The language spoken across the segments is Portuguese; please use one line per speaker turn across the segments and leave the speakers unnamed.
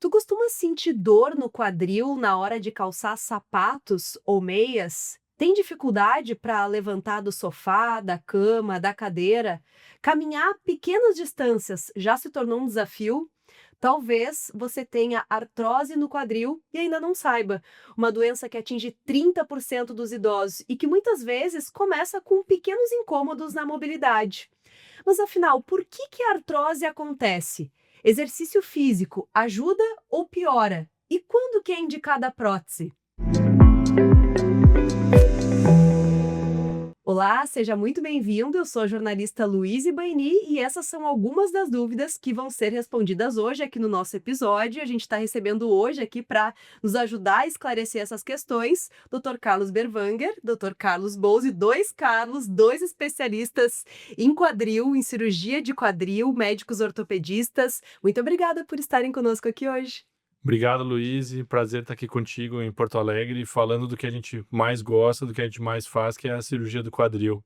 Tu costuma sentir dor no quadril na hora de calçar sapatos ou meias? Tem dificuldade para levantar do sofá, da cama, da cadeira? Caminhar pequenas distâncias já se tornou um desafio? Talvez você tenha artrose no quadril e ainda não saiba. Uma doença que atinge 30% dos idosos e que muitas vezes começa com pequenos incômodos na mobilidade. Mas afinal, por que a artrose acontece? Exercício físico ajuda ou piora? E quando que é indicada a prótese? Olá, seja muito bem-vindo. Eu sou a jornalista Luíse Baini e essas são algumas das dúvidas que vão ser respondidas hoje aqui no nosso episódio. A gente está recebendo hoje aqui para nos ajudar a esclarecer essas questões, Dr. Carlos Berwanger, Dr. Carlos Bouze, dois Carlos, dois especialistas em quadril, em cirurgia de quadril, médicos ortopedistas. Muito obrigada por estarem conosco aqui hoje.
Obrigado, Luiz. Prazer estar aqui contigo em Porto Alegre, falando do que a gente mais gosta, do que a gente mais faz, que é a cirurgia do quadril.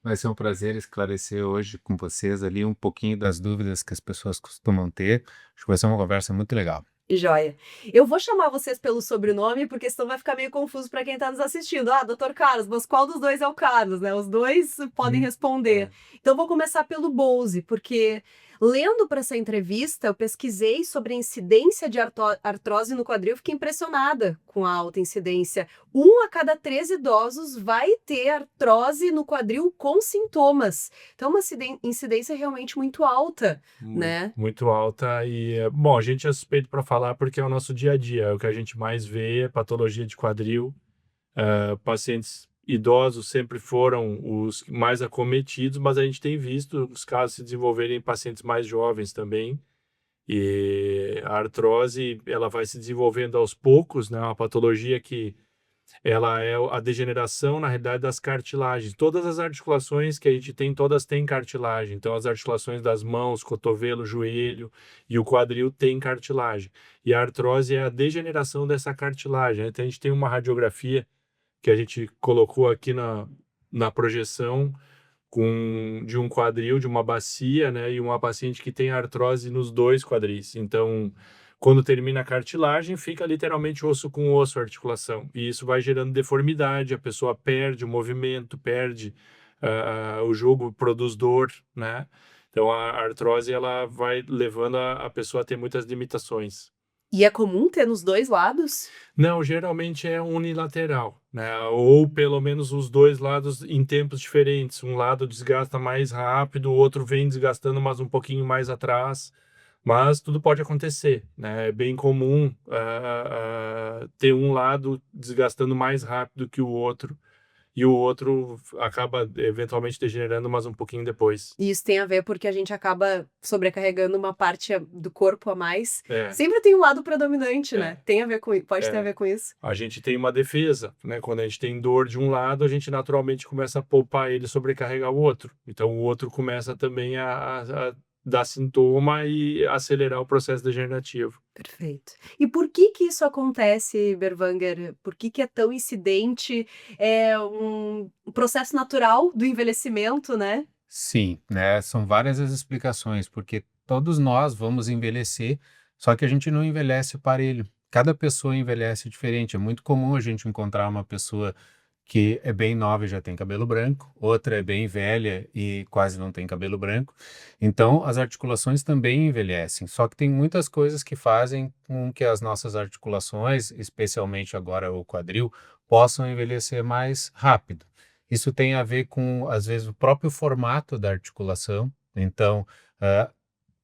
Vai ser um prazer esclarecer hoje com vocês ali um pouquinho das dúvidas que as pessoas costumam ter. Acho que vai ser uma conversa muito legal.
Joia. Eu vou chamar vocês pelo sobrenome, porque senão vai ficar meio confuso para quem está nos assistindo. Ah, doutor Carlos, mas qual dos dois é o Carlos, né? Os dois podem responder. Então, vou começar pelo Bouze, porque lendo para essa entrevista, eu pesquisei sobre a incidência de artrose no quadril, fiquei impressionada com a alta incidência. 1 a cada 3 idosos vai ter artrose no quadril com sintomas. Então, uma incidência realmente muito alta, né?
Muito alta bom, a gente é suspeito para falar porque é o nosso dia a dia, é o que a gente mais vê, é patologia de quadril. Pacientes idosos sempre foram os mais acometidos, mas a gente tem visto os casos se desenvolverem em pacientes mais jovens também. E a artrose, ela vai se desenvolvendo aos poucos, né? Uma patologia que ela é a degeneração, na realidade, das cartilagens. Todas as articulações que a gente tem, todas têm cartilagem. Então, as articulações das mãos, cotovelo, joelho e o quadril têm cartilagem. E a artrose é a degeneração dessa cartilagem. Então, a gente tem uma radiografia que a gente colocou aqui na projeção de um quadril, de uma bacia, né? E uma paciente que tem artrose nos dois quadris. Então, quando termina a cartilagem, fica literalmente osso com osso, a articulação. E isso vai gerando deformidade, a pessoa perde o movimento, perde o jogo, produz dor, né? Então, a artrose, ela vai levando a pessoa a ter muitas limitações.
E é comum ter nos dois lados?
Não, geralmente é unilateral, né? Ou pelo menos os dois lados em tempos diferentes. Um lado desgasta mais rápido, o outro vem desgastando, mas um pouquinho mais atrás. Mas tudo pode acontecer, né? É bem comum ter um lado desgastando mais rápido que o outro, e o outro acaba eventualmente degenerando, mas um pouquinho depois.
E isso tem a ver porque a gente acaba sobrecarregando uma parte do corpo a mais.
É,
Sempre tem um lado predominante, né?
é,
Tem a ver com isso, pode ter a
é.
ver com isso.
A gente tem uma defesa, né? Quando a gente tem dor de um lado, a gente naturalmente começa a poupar ele, sobrecarregar o outro. Então o outro começa também a dar sintoma e acelerar o processo degenerativo.
Perfeito. E por que isso acontece, Berwanger? Por que é tão incidente? É um processo natural do envelhecimento, né?
Sim, né? São várias as explicações, porque todos nós vamos envelhecer, só que a gente não envelhece parelho. Cada pessoa envelhece diferente. É muito comum a gente encontrar uma pessoa que é bem nova e já tem cabelo branco, outra é bem velha e quase não tem cabelo branco. Então, as articulações também envelhecem, só que tem muitas coisas que fazem com que as nossas articulações, especialmente agora o quadril, possam envelhecer mais rápido. Isso tem a ver com, às vezes, o próprio formato da articulação. Então, ah,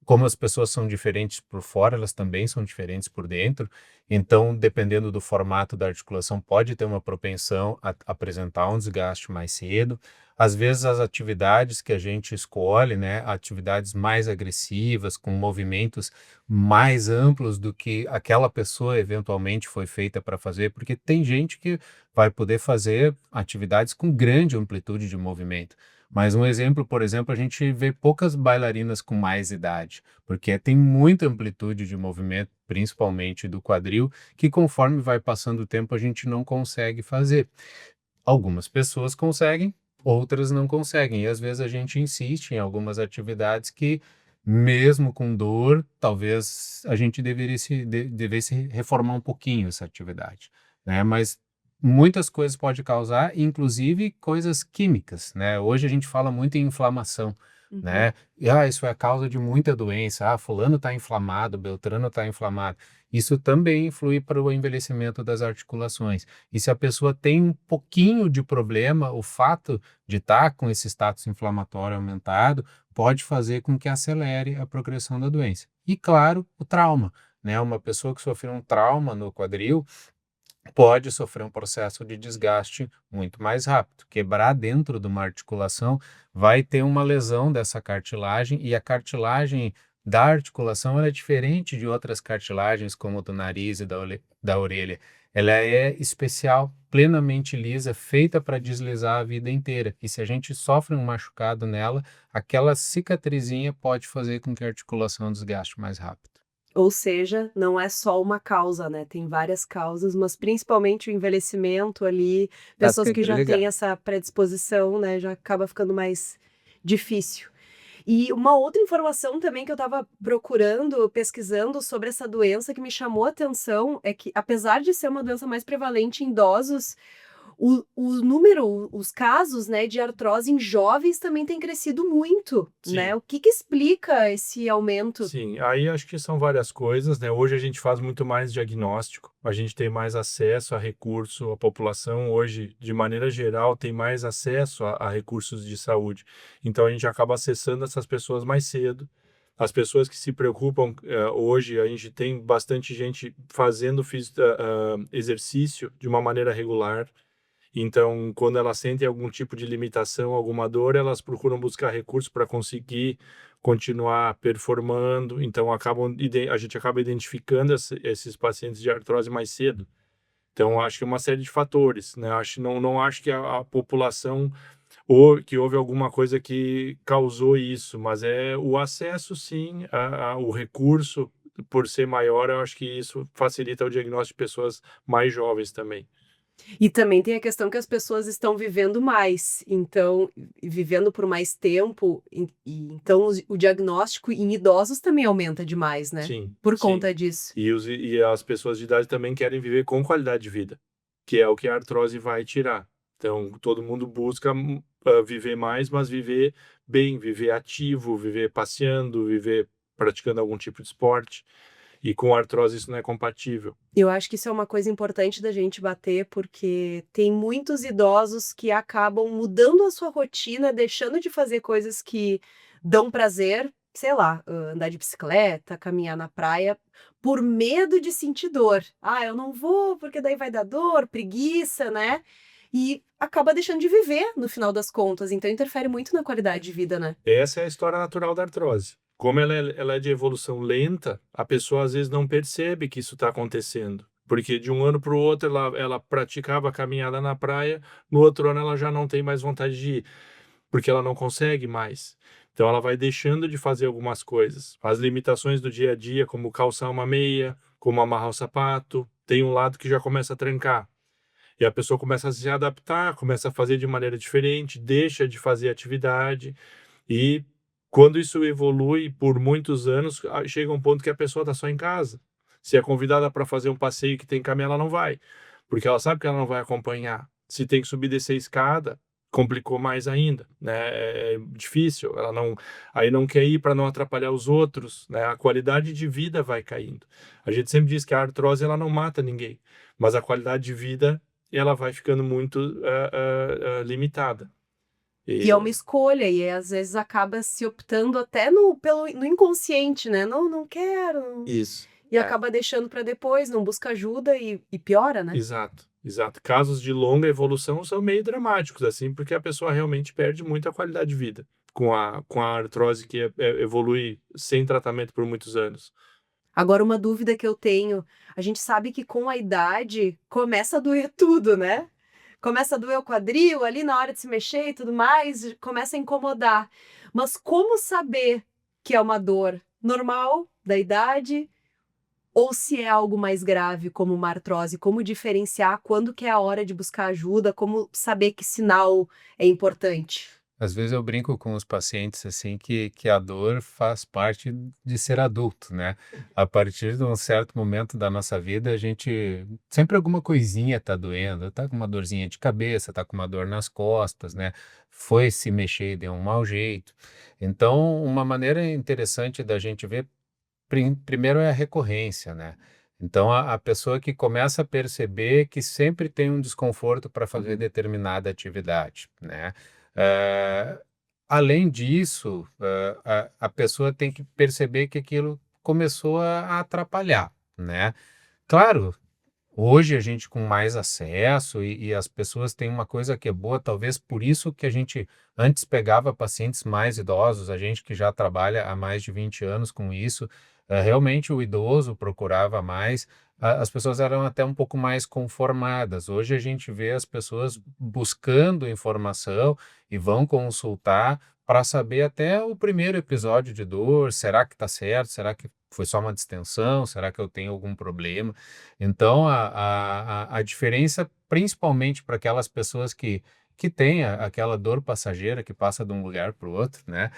como as pessoas são diferentes por fora, elas também são diferentes por dentro. Então, dependendo do formato da articulação, pode ter uma propensão a apresentar um desgaste mais cedo. Às vezes, as atividades que a gente escolhe, né, atividades mais agressivas, com movimentos mais amplos do que aquela pessoa eventualmente foi feita para fazer, porque tem gente que vai poder fazer atividades com grande amplitude de movimento. Mas um exemplo, por exemplo, a gente vê poucas bailarinas com mais idade, porque tem muita amplitude de movimento, principalmente do quadril, que conforme vai passando o tempo a gente não consegue fazer. Algumas pessoas conseguem, outras não conseguem, e às vezes a gente insiste em algumas atividades que mesmo com dor, talvez a gente devesse reformar um pouquinho essa atividade, né? Mas muitas coisas pode causar, inclusive coisas químicas, né? Hoje a gente fala muito em inflamação,
Uhum.
né? E, isso é a causa de muita doença. Fulano está inflamado, Beltrano está inflamado. Isso também influi para o envelhecimento das articulações. E se a pessoa tem um pouquinho de problema, o fato de estar com esse status inflamatório aumentado pode fazer com que acelere a progressão da doença. E, claro, o trauma, né? Uma pessoa que sofreu um trauma no quadril pode sofrer um processo de desgaste muito mais rápido. Quebrar dentro de uma articulação vai ter uma lesão dessa cartilagem, e a cartilagem da articulação ela é diferente de outras cartilagens, como do nariz e da orelha. Ela é especial, plenamente lisa, feita para deslizar a vida inteira. E se a gente sofre um machucado nela, aquela cicatrizinha pode fazer com que a articulação desgaste mais rápido.
Ou seja, não é só uma causa, né, tem várias causas, mas principalmente o envelhecimento ali,
Tá
pessoas que
sempre
já têm
ligado.
essa predisposição, né, já acaba ficando mais difícil. E uma outra informação também que eu estava procurando, pesquisando sobre essa doença que me chamou a atenção, é que apesar de ser uma doença mais prevalente em idosos, o número, os casos, né, de artrose em jovens também tem crescido muito, né?
Sim.
O que explica esse aumento?
Sim, aí acho que são várias coisas, né? Hoje a gente faz muito mais diagnóstico, a gente tem mais acesso a recurso, a população hoje, de maneira geral, tem mais acesso a recursos de saúde. Então a gente acaba acessando essas pessoas mais cedo. As pessoas que se preocupam, hoje a gente tem bastante gente fazendo exercício de uma maneira regular. Então, quando elas sentem algum tipo de limitação, alguma dor, elas procuram buscar recursos para conseguir continuar performando. Então, a gente acaba identificando esses pacientes de artrose mais cedo. Então, acho que é uma série de fatores, né? Não acho que a população ou que houve alguma coisa que causou isso, mas é o acesso, sim, o recurso por ser maior, eu acho que isso facilita o diagnóstico de pessoas mais jovens também.
E também tem a questão que as pessoas estão vivendo mais, então, e vivendo por mais tempo, e então o diagnóstico em idosos também aumenta demais, né?
Sim,
Por
sim.
conta disso.
E as pessoas de idade também querem viver com qualidade de vida, que é o que a artrose vai tirar. Então, todo mundo busca viver mais, mas viver bem, viver ativo, viver passeando, viver praticando algum tipo de esporte. E com a artrose isso não é compatível.
Eu acho que isso é uma coisa importante da gente bater, porque tem muitos idosos que acabam mudando a sua rotina, deixando de fazer coisas que dão prazer, sei lá, andar de bicicleta, caminhar na praia, por medo de sentir dor. Ah, eu não vou porque daí vai dar dor, preguiça, né? E acaba deixando de viver no final das contas, então interfere muito na qualidade de vida, né?
Essa é a história natural da artrose. Como ela é de evolução lenta, a pessoa às vezes não percebe que isso está acontecendo. Porque de um ano para o outro ela praticava a caminhada na praia, no outro ano ela já não tem mais vontade de ir, porque ela não consegue mais. Então ela vai deixando de fazer algumas coisas. As limitações do dia a dia, como calçar uma meia, como amarrar o sapato, tem um lado que já começa a trancar. E a pessoa começa a se adaptar, começa a fazer de maneira diferente, deixa de fazer atividade. E quando isso evolui por muitos anos, chega um ponto que a pessoa está só em casa. Se é convidada para fazer um passeio que tem caminho, ela não vai, porque ela sabe que ela não vai acompanhar. Se tem que subir e descer a escada, complicou mais ainda, né? É difícil, aí não quer ir para não atrapalhar os outros, né? A qualidade de vida vai caindo. A gente sempre diz que a artrose ela não mata ninguém, mas a qualidade de vida ela vai ficando muito limitada.
E é uma
E,
escolha, e às vezes acaba se optando até no inconsciente, né? Não, não quero.
isso.
E acaba deixando para depois, não busca ajuda e piora, né?
Exato, exato. Casos de longa evolução são meio dramáticos, assim, porque a pessoa realmente perde muita qualidade de vida com a artrose que evolui sem tratamento por muitos anos.
Agora, uma dúvida que eu tenho: a gente sabe que com a idade começa a doer tudo, né? Começa a doer o quadril ali na hora de se mexer e tudo mais, começa a incomodar. Mas como saber que é uma dor normal da idade ou se é algo mais grave, como uma artrose? Como diferenciar quando que é a hora de buscar ajuda? Como saber que sinal é importante?
Às vezes eu brinco com os pacientes assim que a dor faz parte de ser adulto, né? A partir de um certo momento da nossa vida, a gente sempre alguma coisinha tá doendo, tá com uma dorzinha de cabeça, tá com uma dor nas costas, né? Foi se mexer e deu um mau jeito. Então, uma maneira interessante da gente ver primeiro é a recorrência, né? Então, a pessoa que começa a perceber que sempre tem um desconforto para fazer determinada atividade, né? Eh, Além disso, a pessoa tem que perceber que aquilo começou a atrapalhar, né? Claro, hoje a gente com mais acesso e as pessoas têm uma coisa que é boa, talvez por isso que a gente antes pegava pacientes mais idosos, a gente que já trabalha há mais de 20 anos com isso, realmente o idoso procurava mais, as pessoas eram até um pouco mais conformadas. Hoje a gente vê as pessoas buscando informação e vão consultar para saber até o primeiro episódio de dor, será que está certo? Será que foi só uma distensão? Será que eu tenho algum problema? Então, a diferença, principalmente para aquelas pessoas que têm aquela dor passageira que passa de um lugar para o outro, né?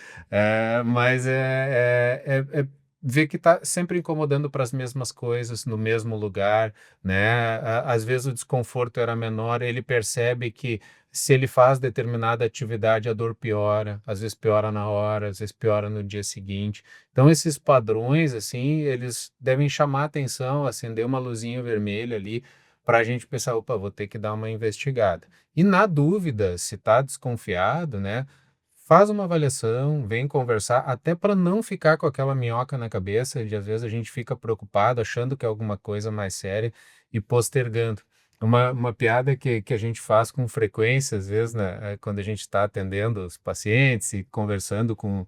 Mas é ver que está sempre incomodando para as mesmas coisas, no mesmo lugar, né? Às vezes o desconforto era menor, ele percebe que se ele faz determinada atividade, a dor piora, às vezes piora na hora, às vezes piora no dia seguinte. Então, esses padrões, assim, eles devem chamar a atenção, acender uma luzinha vermelha ali, para a gente pensar, opa, vou ter que dar uma investigada. E na dúvida, se está desconfiado, né, faz uma avaliação, vem conversar, até para não ficar com aquela minhoca na cabeça, de às vezes a gente fica preocupado, achando que é alguma coisa mais séria e postergando. Uma piada que a gente faz com frequência, às vezes, né, quando a gente está atendendo os pacientes e conversando com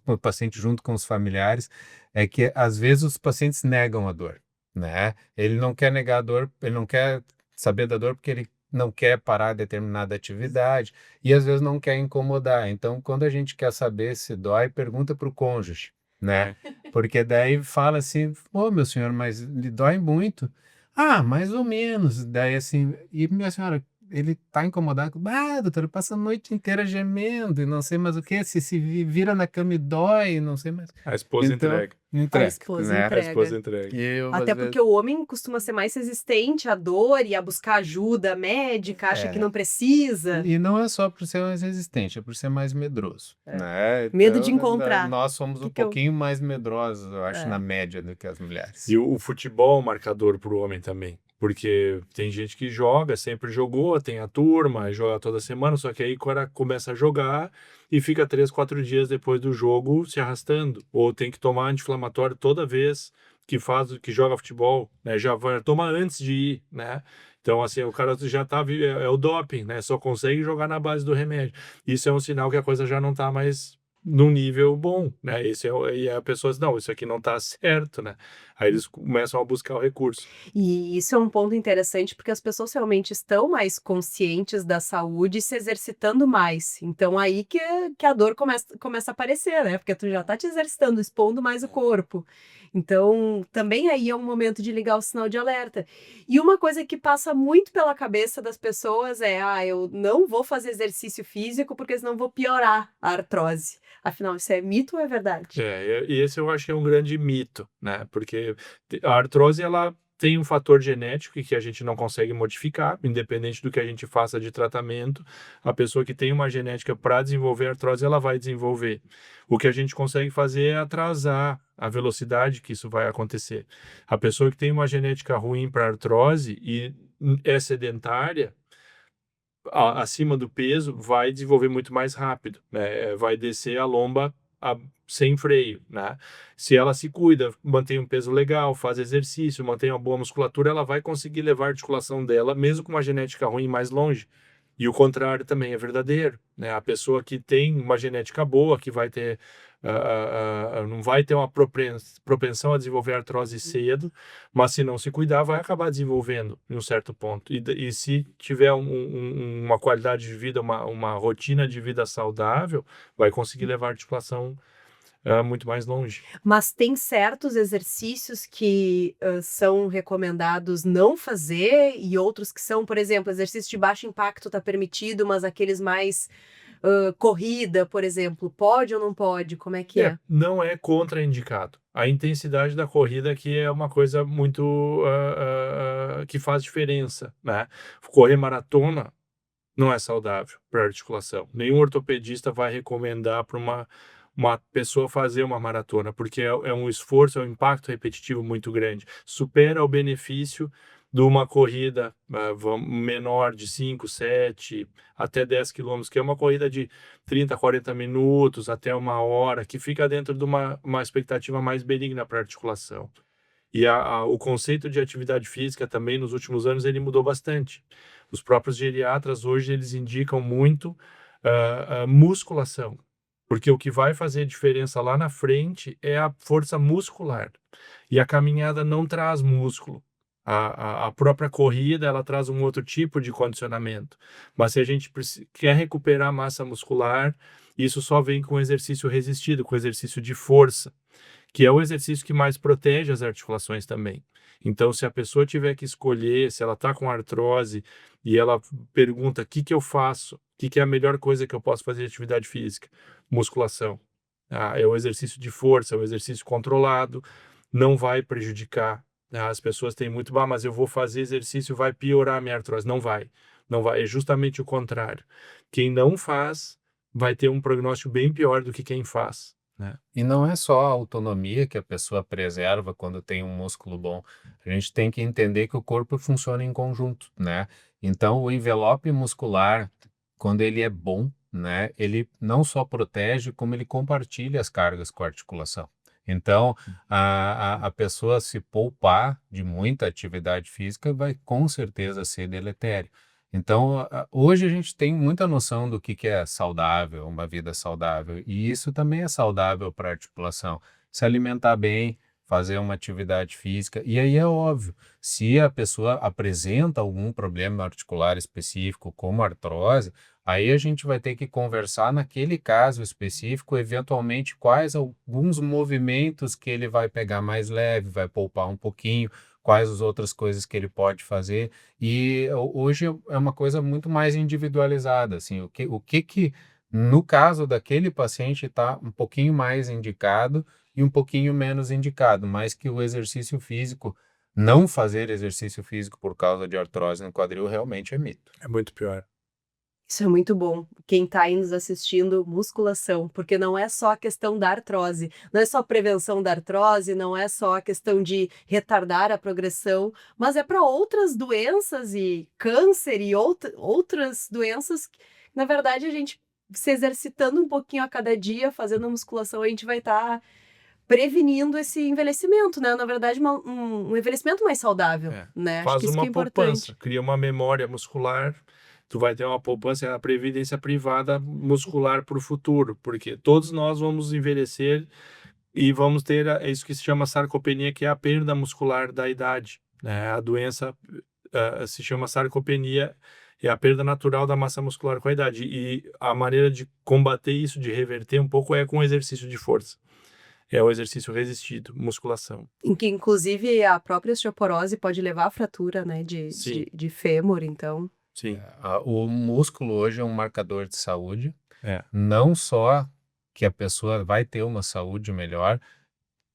o paciente junto com os familiares, é que às vezes os pacientes negam a dor, né? Ele não quer negar a dor, ele não quer saber da dor porque ele não quer parar determinada atividade e às vezes não quer incomodar. Então, quando a gente quer saber se dói, pergunta para o cônjuge, né? Porque daí fala assim, ô meu senhor, mas lhe dói muito? Ah, mais ou menos. Daí assim, e minha senhora, ele tá incomodado? Ah, doutor, passa a noite inteira gemendo e não sei mais o que, se vira na cama e dói, não sei mais.
A esposa
Então,
entrega.
A
entrega,
esposa
né?
A esposa
entrega.
entrega.
E eu, às
Até
vezes,
porque o homem costuma ser mais resistente à dor e a buscar ajuda médica, acha que
é,
não precisa.
e não é só por ser mais resistente, é por ser mais medroso,
É.
né?
Medo de
Então,
encontrar.
nós somos
Que
um
que eu...
pouquinho mais medrosos, eu acho, na
É.
média do que as mulheres.
E o futebol é um marcador para o homem também. Porque tem gente que joga, sempre jogou, tem a turma, joga toda semana, só que aí quando começa a jogar e fica 3, 4 dias depois do jogo se arrastando. Ou tem que tomar anti-inflamatório toda vez que joga futebol, né? Já vai, toma antes de ir, né? Então, assim, o cara já tá, é o doping, né? Só consegue jogar na base do remédio. Isso é um sinal que a coisa já não tá mais num nível bom, né? E a pessoa diz, não, isso aqui não tá certo, né? Aí eles começam a buscar o recurso.
E isso é um ponto interessante porque as pessoas realmente estão mais conscientes da saúde e se exercitando mais. Então aí que a dor começa a aparecer, né? Porque tu já tá te exercitando, expondo mais o corpo. Então também aí é um momento de ligar o sinal de alerta. E uma coisa que passa muito pela cabeça das pessoas é: eu não vou fazer exercício físico porque senão vou piorar a artrose. Afinal, isso é mito ou é verdade?
E esse eu acho que é um grande mito, né? Porque a artrose, ela tem um fator genético que a gente não consegue modificar, independente do que a gente faça de tratamento. A pessoa que tem uma genética para desenvolver artrose, ela vai desenvolver. O que a gente consegue fazer é atrasar a velocidade que isso vai acontecer. A pessoa que tem uma genética ruim para artrose e é sedentária, acima do peso, vai desenvolver muito mais rápido, né? Vai descer a lomba sem freio, né? Se ela se cuida, mantém um peso legal, faz exercício, mantém uma boa musculatura, ela vai conseguir levar a articulação dela, mesmo com uma genética ruim, mais longe. E o contrário também é verdadeiro, né? A pessoa que tem uma genética boa, que vai ter não vai ter uma propensão a desenvolver artrose cedo, mas se não se cuidar, vai acabar desenvolvendo em um certo ponto. E se tiver uma qualidade de vida, uma rotina de vida saudável, vai conseguir levar a articulação muito mais longe.
Mas tem certos exercícios que são recomendados não fazer e outros que são, por exemplo, exercício de baixo impacto está permitido, mas aqueles mais Corrida, por exemplo, pode ou não pode? Como é que é?
Não é contraindicado. A intensidade da corrida aqui é uma coisa muito que faz diferença, né? Correr maratona não é saudável para a articulação. Nenhum ortopedista vai recomendar para uma pessoa fazer uma maratona, porque é um esforço, é um impacto repetitivo muito grande. Supera o benefício de uma corrida menor de 5, 7, até 10 quilômetros, que é uma corrida de 30, 40 minutos, até 1 hora, que fica dentro de uma expectativa mais benigna para a articulação. E o conceito de atividade física também, nos últimos anos, ele mudou bastante. Os próprios geriatras, hoje, eles indicam muito musculação, porque o que vai fazer diferença lá na frente é a força muscular. E a caminhada não traz músculo. A própria corrida, ela traz um outro tipo de condicionamento. Mas se a gente quer recuperar massa muscular, isso só vem com exercício resistido, com exercício de força, que é o exercício que mais protege as articulações também. Então, se a pessoa tiver que escolher, se ela está com artrose e ela pergunta o que eu faço, o que é a melhor coisa que eu posso fazer de atividade física? Musculação. É o exercício de força, é o exercício controlado, não vai prejudicar. As pessoas têm muito, mas eu vou fazer exercício, vai piorar a minha artrose. Não vai, não vai. É justamente o contrário. Quem não faz vai ter um prognóstico bem pior do que quem faz, né?
E não é só a autonomia que a pessoa preserva quando tem um músculo bom. A gente tem que entender que o corpo funciona em conjunto, né? Então, o envelope muscular, quando ele é bom, né, ele não só protege, como ele compartilha as cargas com a articulação. Então, a pessoa se poupar de muita atividade física vai com certeza ser deletério. Então, hoje a gente tem muita noção do que é saudável, uma vida saudável, e isso também é saudável para a articulação. Se alimentar bem, fazer uma atividade física, e aí é óbvio, se a pessoa apresenta algum problema articular específico, como artrose, aí a gente vai ter que conversar naquele caso específico, eventualmente quais alguns movimentos que ele vai pegar mais leve, vai poupar um pouquinho, quais as outras coisas que ele pode fazer. E hoje é uma coisa muito mais individualizada, assim, o que no caso daquele paciente está um pouquinho mais indicado e um pouquinho menos indicado, mas que o exercício físico, não fazer exercício físico por causa de artrose no quadril realmente é mito.
É muito pior.
Isso é muito bom. Quem está aí nos assistindo, musculação, porque não é só a questão da artrose, não é só a prevenção da artrose, não é só a questão de retardar a progressão, mas é para outras doenças e câncer e outras doenças. Na verdade, a gente se exercitando um pouquinho a cada dia, fazendo musculação, a gente vai estar prevenindo esse envelhecimento, né? Na verdade, um envelhecimento mais saudável, né? Acho
Faz
que isso que
uma
é
poupança,
importante.
cria uma memória muscular, tu vai ter uma poupança, a previdência privada muscular para o futuro, porque todos nós vamos envelhecer e vamos ter isso que se chama sarcopenia, que é a perda muscular da idade, né? A doença se chama sarcopenia, é a perda natural da massa muscular com a idade, e a maneira de combater isso, de reverter um pouco, é com exercício de força. É o exercício resistido, musculação.
Em que, inclusive, a própria osteoporose pode levar à fratura, né,
Sim.
de fêmur, então...
Sim.
O músculo hoje é um marcador de saúde,
É.
não só que a pessoa vai ter uma saúde melhor,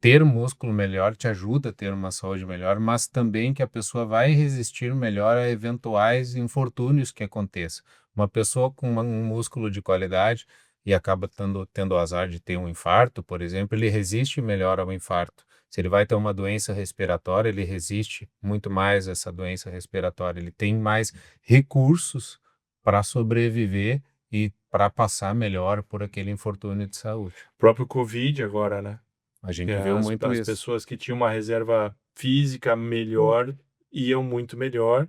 ter músculo melhor te ajuda a ter uma saúde melhor, mas também que a pessoa vai resistir melhor a eventuais infortúnios que aconteçam. Uma pessoa com um músculo de qualidade e acaba tendo o azar de ter um infarto, por exemplo, ele resiste melhor ao infarto. Se ele vai ter uma doença respiratória, ele resiste muito mais a essa doença respiratória. Ele tem mais recursos para sobreviver e para passar melhor por aquele infortúnio de saúde.
O próprio Covid agora, né?
A gente viu muito
as
isso.
pessoas que tinham uma reserva física melhor iam muito melhor.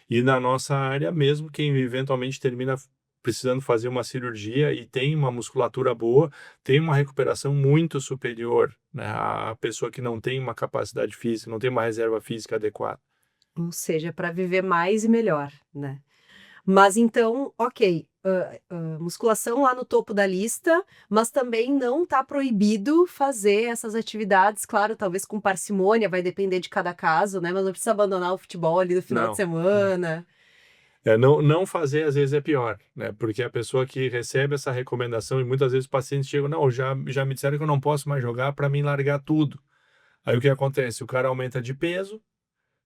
E na nossa área, mesmo quem eventualmente termina precisando fazer uma cirurgia e tem uma musculatura boa, tem uma recuperação muito superior, né, à pessoa que não tem uma capacidade física, não tem uma reserva física adequada.
Ou seja, para viver mais e melhor, né? Mas então, ok, musculação lá no topo da lista, mas também não está proibido fazer essas atividades, claro, talvez com parcimônia, vai depender de cada caso, né? Mas não precisa abandonar o futebol ali no final
Não,
de semana.
Não fazer às vezes é pior, né? Porque a pessoa que recebe essa recomendação, e muitas vezes os pacientes chegam, não, já me disseram que eu não posso mais jogar para mim largar tudo. Aí o que acontece? O cara aumenta de peso,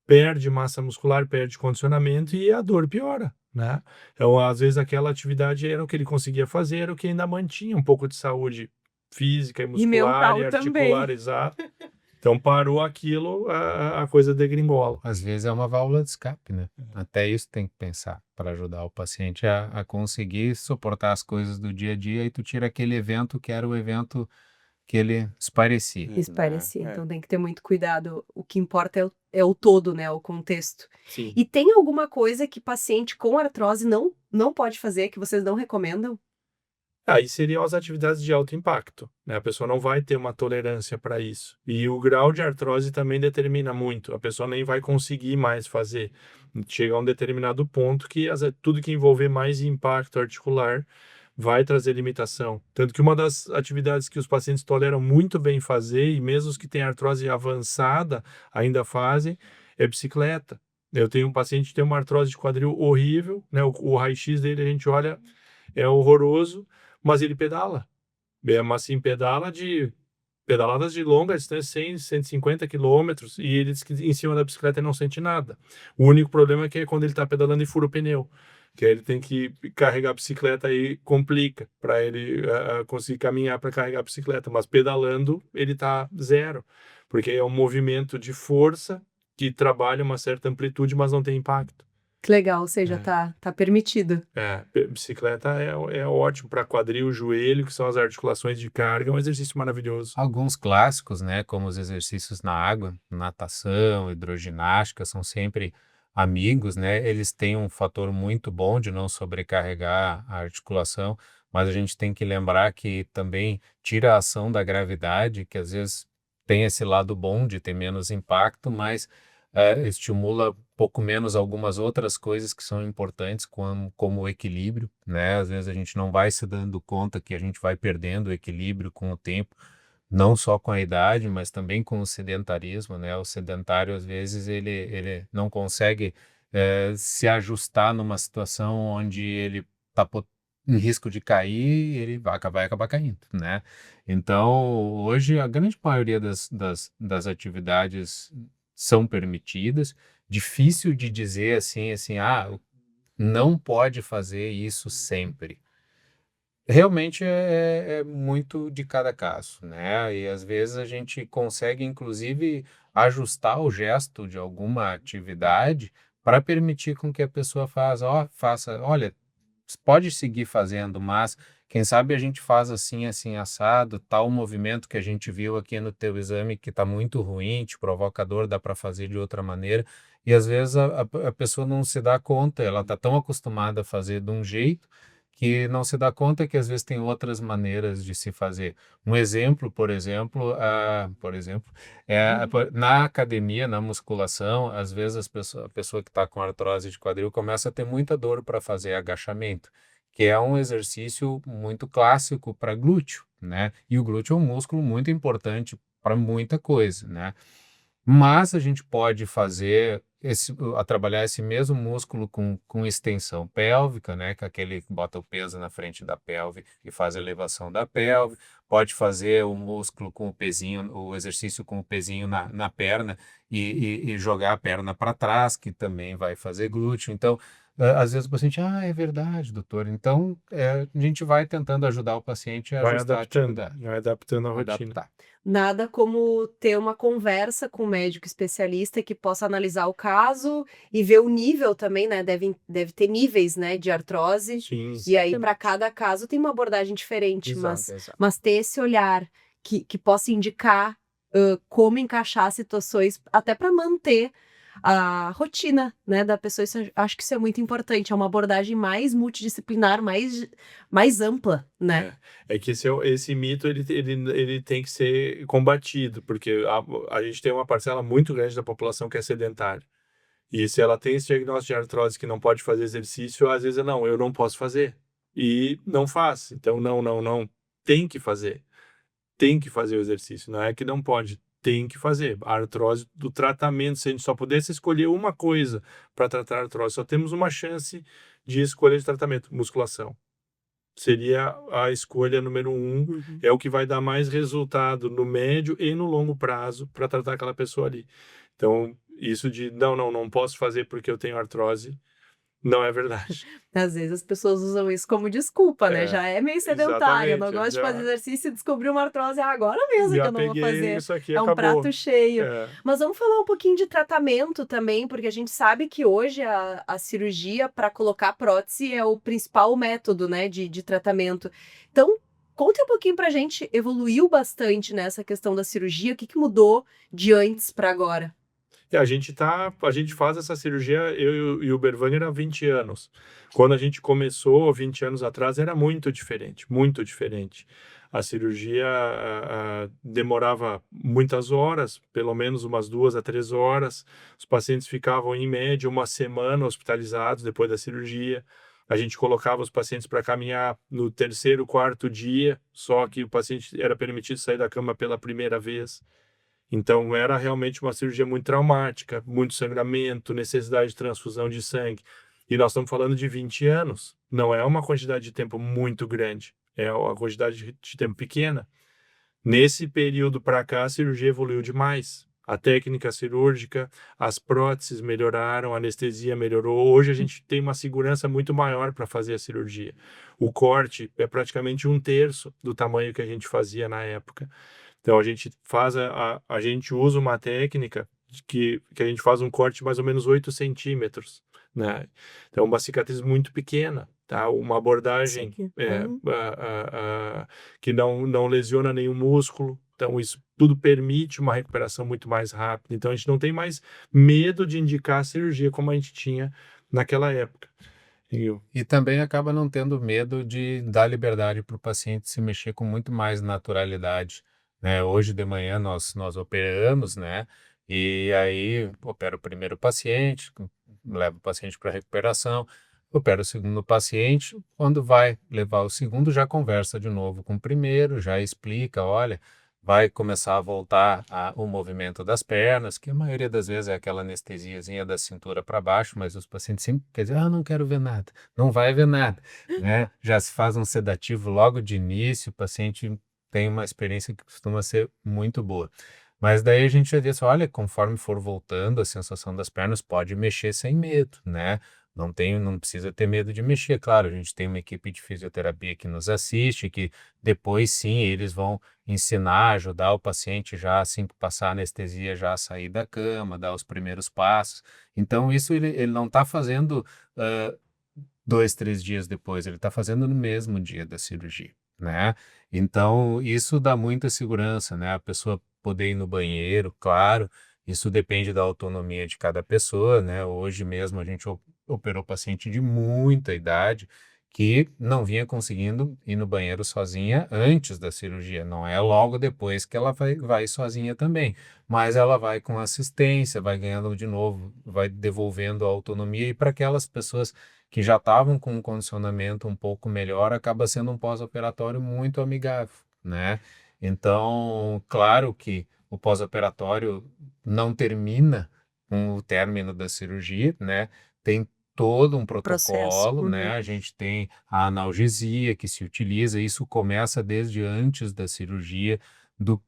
perde massa muscular, perde condicionamento e a dor piora, né? Então, às vezes aquela atividade era o que ele conseguia fazer, era o que ainda mantinha um pouco de saúde física e
E
muscular e
mental também.
articular, exato. Então parou aquilo, a coisa degringola.
Às vezes é uma válvula de escape, né? Até isso tem que pensar para ajudar o paciente a conseguir suportar as coisas do dia a dia e tu tira aquele evento que era o evento que ele esparecia.
Espare-se, então tem que ter muito cuidado. O que importa é o todo, né? O contexto.
Sim.
E tem alguma coisa que paciente com artrose não pode fazer, que vocês não recomendam?
Aí seriam as atividades de alto impacto, né? A pessoa não vai ter uma tolerância para isso. E o grau de artrose também determina muito. A pessoa nem vai conseguir mais fazer. Chega a um determinado ponto que tudo que envolver mais impacto articular vai trazer limitação. Tanto que uma das atividades que os pacientes toleram muito bem fazer, e mesmo os que têm artrose avançada ainda fazem, é bicicleta. Eu tenho um paciente que tem uma artrose de quadril horrível, né? O raio-x dele a gente olha, é horroroso, mas ele pedala. Mas assim, pedaladas de longa distância, 100, 150 quilômetros, e ele diz que em cima da bicicleta ele não sente nada. O único problema é que é quando ele está pedalando e fura o pneu, que aí ele tem que carregar a bicicleta e complica para ele conseguir caminhar para carregar a bicicleta, mas pedalando ele está zero, porque é um movimento de força que trabalha uma certa amplitude, mas não tem impacto.
Que legal, ou seja,
É.
tá permitido.
Bicicleta é ótimo para quadril, joelho, que são as articulações de carga, é um exercício maravilhoso.
Alguns clássicos, né, como os exercícios na água, natação, hidroginástica, são sempre amigos, né? Eles têm um fator muito bom de não sobrecarregar a articulação, mas a gente tem que lembrar que também tira a ação da gravidade, que às vezes tem esse lado bom de ter menos impacto, mas estimula um pouco menos algumas outras coisas que são importantes, como o equilíbrio, né? Às vezes a gente não vai se dando conta que a gente vai perdendo o equilíbrio com o tempo, não só com a idade, mas também com o sedentarismo, né? O sedentário, às vezes, ele não consegue se ajustar numa situação onde ele está em risco de cair, ele vai acabar caindo, né? Então, hoje, a grande maioria das atividades são permitidas. Difícil de dizer assim, não pode fazer isso sempre. Realmente é muito de cada caso, né? E às vezes a gente consegue, inclusive, ajustar o gesto de alguma atividade para permitir com que a pessoa faça, olha, pode seguir fazendo, mas quem sabe a gente faz assim, assim, assado, tal movimento que a gente viu aqui no teu exame que está muito ruim, te provocador, dá para fazer de outra maneira. E às vezes a pessoa não se dá conta, ela está tão acostumada a fazer de um jeito que não se dá conta que às vezes tem outras maneiras de se fazer. Um exemplo, por exemplo, na academia, na musculação, às vezes a pessoa que está com artrose de quadril começa a ter muita dor para fazer agachamento, que é um exercício muito clássico para glúteo, né? E o glúteo é um músculo muito importante para muita coisa, né? Mas a gente pode trabalhar esse mesmo músculo com extensão pélvica, né? Que é aquele que bota o peso na frente da pelve e faz a elevação da pelve. Pode fazer o músculo com o pezinho, o exercício com o pezinho na perna e jogar a perna para trás, que também vai fazer glúteo. Então, às vezes o paciente, é verdade, doutor. Então, a gente vai tentando ajudar o paciente a ajustar a atividade.
Vai adaptando a rotina.
Adaptar.
Nada como ter uma conversa com um médico especialista que possa analisar o caso e ver o nível também, né? Deve ter níveis, né, de artrose.
Sim.
E aí, para cada caso, tem uma abordagem diferente,
Exato.
mas ter esse olhar que possa indicar como encaixar situações, até para manter a rotina, né, da pessoa. Acho que isso é muito importante. É uma abordagem mais multidisciplinar, mais ampla, né?
É que esse mito ele tem que ser combatido, porque a gente tem uma parcela muito grande da população que é sedentária. E se ela tem esse diagnóstico de artrose que não pode fazer exercício, às vezes eu não posso fazer. E não faz. Então, não. Tem que fazer. Tem que fazer o exercício. Não é que não pode. tem que fazer. A artrose do tratamento, se a gente só pudesse escolher uma coisa para tratar a artrose, só temos uma chance de escolha de tratamento, musculação. Seria a escolha número 1,
Uhum.
é o que vai dar mais resultado no médio e no longo prazo para tratar aquela pessoa ali. Então, isso de não posso fazer porque eu tenho artrose, não é verdade.
Às vezes as pessoas usam isso como desculpa, né?
É,
Já é meio sedentária, não
exatamente.
gosto de fazer
Já,
exercício e descobri uma artrose agora mesmo que
já
eu não vou
peguei
fazer.
isso aqui,
É um prato
acabou.
cheio.
É,
Mas vamos falar um pouquinho de tratamento também, porque a gente sabe que hoje a cirurgia para colocar prótese é o principal método, né, de tratamento. Então, conta um pouquinho pra gente, evoluiu bastante nessa questão da cirurgia, o que mudou de antes para agora?
a gente faz essa cirurgia, eu e o Berwanger, há 20 anos. Quando a gente começou, 20 anos atrás, era muito diferente, muito diferente. A cirurgia demorava muitas horas, pelo menos umas 2 a 3 horas. Os pacientes ficavam, em média, uma semana hospitalizados depois da cirurgia. A gente colocava os pacientes para caminhar no terceiro, quarto dia, só que o paciente era permitido sair da cama pela primeira vez. Então, era realmente uma cirurgia muito traumática, muito sangramento, necessidade de transfusão de sangue. E nós estamos falando de 20 anos. Não é uma quantidade de tempo muito grande, é uma quantidade de tempo pequena. Nesse período para cá, a cirurgia evoluiu demais. A técnica cirúrgica, as próteses melhoraram, a anestesia melhorou. Hoje a gente tem uma segurança muito maior para fazer a cirurgia. O corte é praticamente 1/3 do tamanho que a gente fazia na época. Então a gente faz a gente usa uma técnica que a gente faz um corte de mais ou menos 8 centímetros, né? Então uma cicatriz muito pequena, tá? Uma abordagem
Sim.
que não lesiona nenhum músculo. Então isso tudo permite uma recuperação muito mais rápida. Então a gente não tem mais medo de indicar a cirurgia como a gente tinha naquela época.
E também acaba não tendo medo de dar liberdade para o paciente se mexer com muito mais naturalidade, né? Hoje de manhã nós operamos, né? E aí opera o primeiro paciente, leva o paciente para recuperação, opera o segundo paciente, quando vai levar o segundo já conversa de novo com o primeiro, já explica, olha, vai começar a voltar o movimento das pernas, que a maioria das vezes é aquela anestesiazinha da cintura para baixo, mas os pacientes sempre querem dizer, não quero ver nada, não vai ver nada, né? Já se faz um sedativo logo de início, o paciente tem uma experiência que costuma ser muito boa. Mas daí a gente já diz, olha, conforme for voltando, a sensação das pernas pode mexer sem medo, né? Não precisa ter medo de mexer. Claro, a gente tem uma equipe de fisioterapia que nos assiste, que depois sim eles vão ensinar, ajudar o paciente já assim que passar a anestesia já a sair da cama, dar os primeiros passos. Então isso ele não está fazendo 2, 3 dias depois, ele está fazendo no mesmo dia da cirurgia, né? Então isso dá muita segurança, né? A pessoa poder ir no banheiro, claro, isso depende da autonomia de cada pessoa, né? Hoje mesmo a gente operou paciente de muita idade que não vinha conseguindo ir no banheiro sozinha antes da cirurgia, não é logo depois que ela vai sozinha também, mas ela vai com assistência, vai ganhando de novo, vai devolvendo a autonomia, e para aquelas pessoas que já estavam com um condicionamento um pouco melhor, acaba sendo um pós-operatório muito amigável, né? Então, claro que o pós-operatório não termina com o término da cirurgia, né? Tem todo um
Processo.
protocolo, né? A gente tem a analgesia que se utiliza, isso começa desde antes da cirurgia, do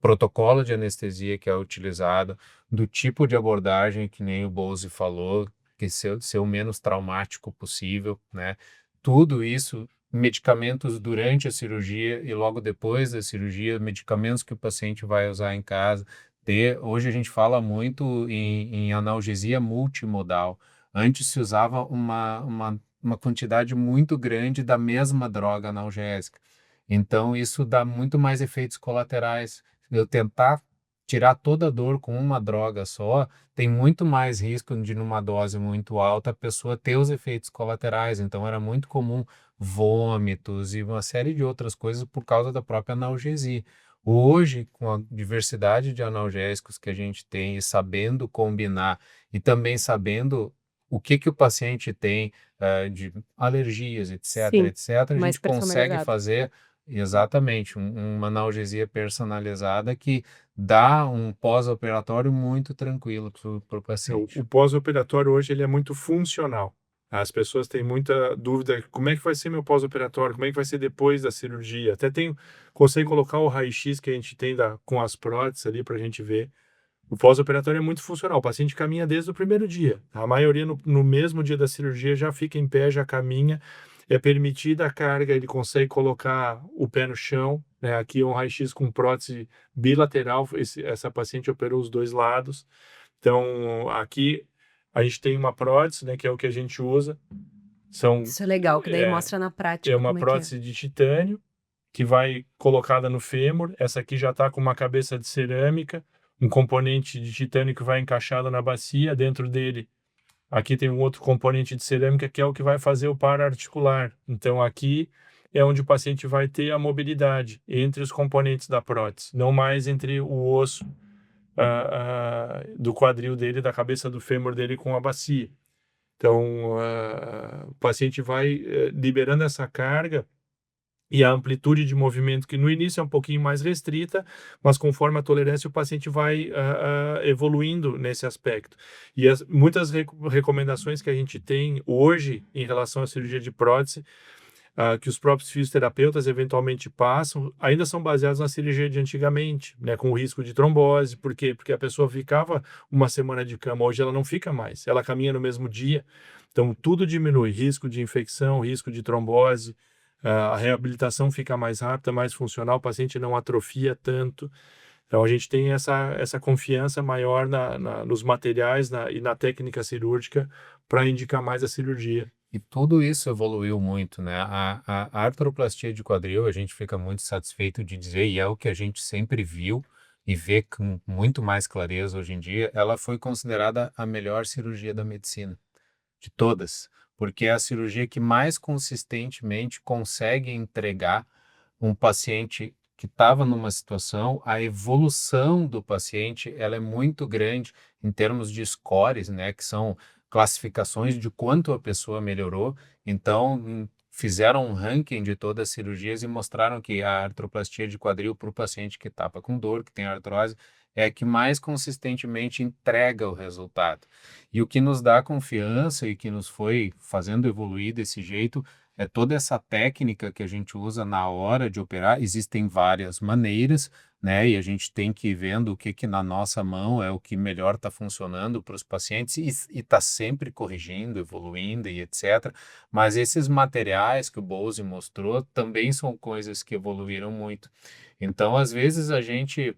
protocolo de anestesia que é utilizado, do tipo de abordagem, que nem o Bose falou, que ser o menos traumático possível, né? Tudo isso, medicamentos durante a cirurgia e logo depois da cirurgia, medicamentos que o paciente vai usar em casa. Hoje a gente fala muito em analgesia multimodal. Antes se usava uma quantidade muito grande da mesma droga analgésica. Então, isso dá muito mais efeitos colaterais. Eu tentar tirar toda a dor com uma droga só, tem muito mais risco de, numa dose muito alta, a pessoa ter os efeitos colaterais. Então, era muito comum vômitos e uma série de outras coisas por causa da própria analgesia. Hoje, com a diversidade de analgésicos que a gente tem e sabendo combinar e também sabendo o que o paciente tem de alergias, etc,
Sim,
etc, a
mais
gente consegue
personalizado.
fazer Exatamente, uma analgesia personalizada que dá um pós-operatório muito tranquilo para o
O
paciente.
pós-operatório hoje ele é muito funcional. As pessoas têm muita dúvida, como é que vai ser meu pós-operatório, como é que vai ser depois da cirurgia. Até consegue colocar o raio-x que a gente tem com as próteses ali para a gente ver. O pós-operatório é muito funcional, o paciente caminha desde o primeiro dia. A maioria no mesmo dia da cirurgia já fica em pé, já caminha, é permitida a carga, ele consegue colocar o pé no chão, né? Aqui é um raio-x com prótese bilateral, essa paciente operou os dois lados. Então, aqui a gente tem uma prótese, né, que é o que a gente usa. São,
Isso é legal, que daí
é,
mostra na
é
prática
uma
como é que é.
prótese de titânio que vai colocada no fêmur. Essa aqui já está com uma cabeça de cerâmica, um componente de titânio que vai encaixado na bacia. Dentro dele, aqui tem um outro componente de cerâmica que é o que vai fazer o par articular. Então, aqui é onde o paciente vai ter a mobilidade entre os componentes da prótese, não mais entre o osso do quadril dele, da cabeça do fêmur dele com a bacia. Então, o paciente vai liberando essa carga e a amplitude de movimento, que no início é um pouquinho mais restrita, mas conforme a tolerância, o paciente vai evoluindo nesse aspecto. E muitas recomendações que a gente tem hoje em relação à cirurgia de prótese, que os próprios fisioterapeutas eventualmente passam, ainda são baseados na cirurgia de antigamente, né, com o risco de trombose. Por quê? Porque a pessoa ficava uma semana de cama, hoje ela não fica mais, ela caminha no mesmo dia. Então, tudo diminui, risco de infecção, risco de trombose, a reabilitação fica mais rápida, mais funcional, o paciente não atrofia tanto. Então, a gente tem essa confiança maior nos materiais e na técnica cirúrgica para indicar mais a cirurgia.
E tudo isso evoluiu muito, né? A artroplastia de quadril, a gente fica muito satisfeito de dizer, e é o que a gente sempre viu e vê com muito mais clareza hoje em dia, ela foi considerada a melhor cirurgia da medicina, de todas, porque é a cirurgia que mais consistentemente consegue entregar um paciente que estava numa situação, a evolução do paciente, ela é muito grande em termos de scores, né, que são classificações de quanto a pessoa melhorou. Então, fizeram um ranking de todas as cirurgias e mostraram que a artroplastia de quadril para o paciente que estava com dor, que tem artrose, é a que mais consistentemente entrega o resultado. E o que nos dá confiança e que nos foi fazendo evoluir desse jeito é toda essa técnica que a gente usa na hora de operar. Existem várias maneiras, né? E a gente tem que ir vendo o que na nossa mão é o que melhor está funcionando para os pacientes e está sempre corrigindo, evoluindo e etc. Mas esses materiais que o Bose mostrou também são coisas que evoluíram muito. Então, às vezes, a gente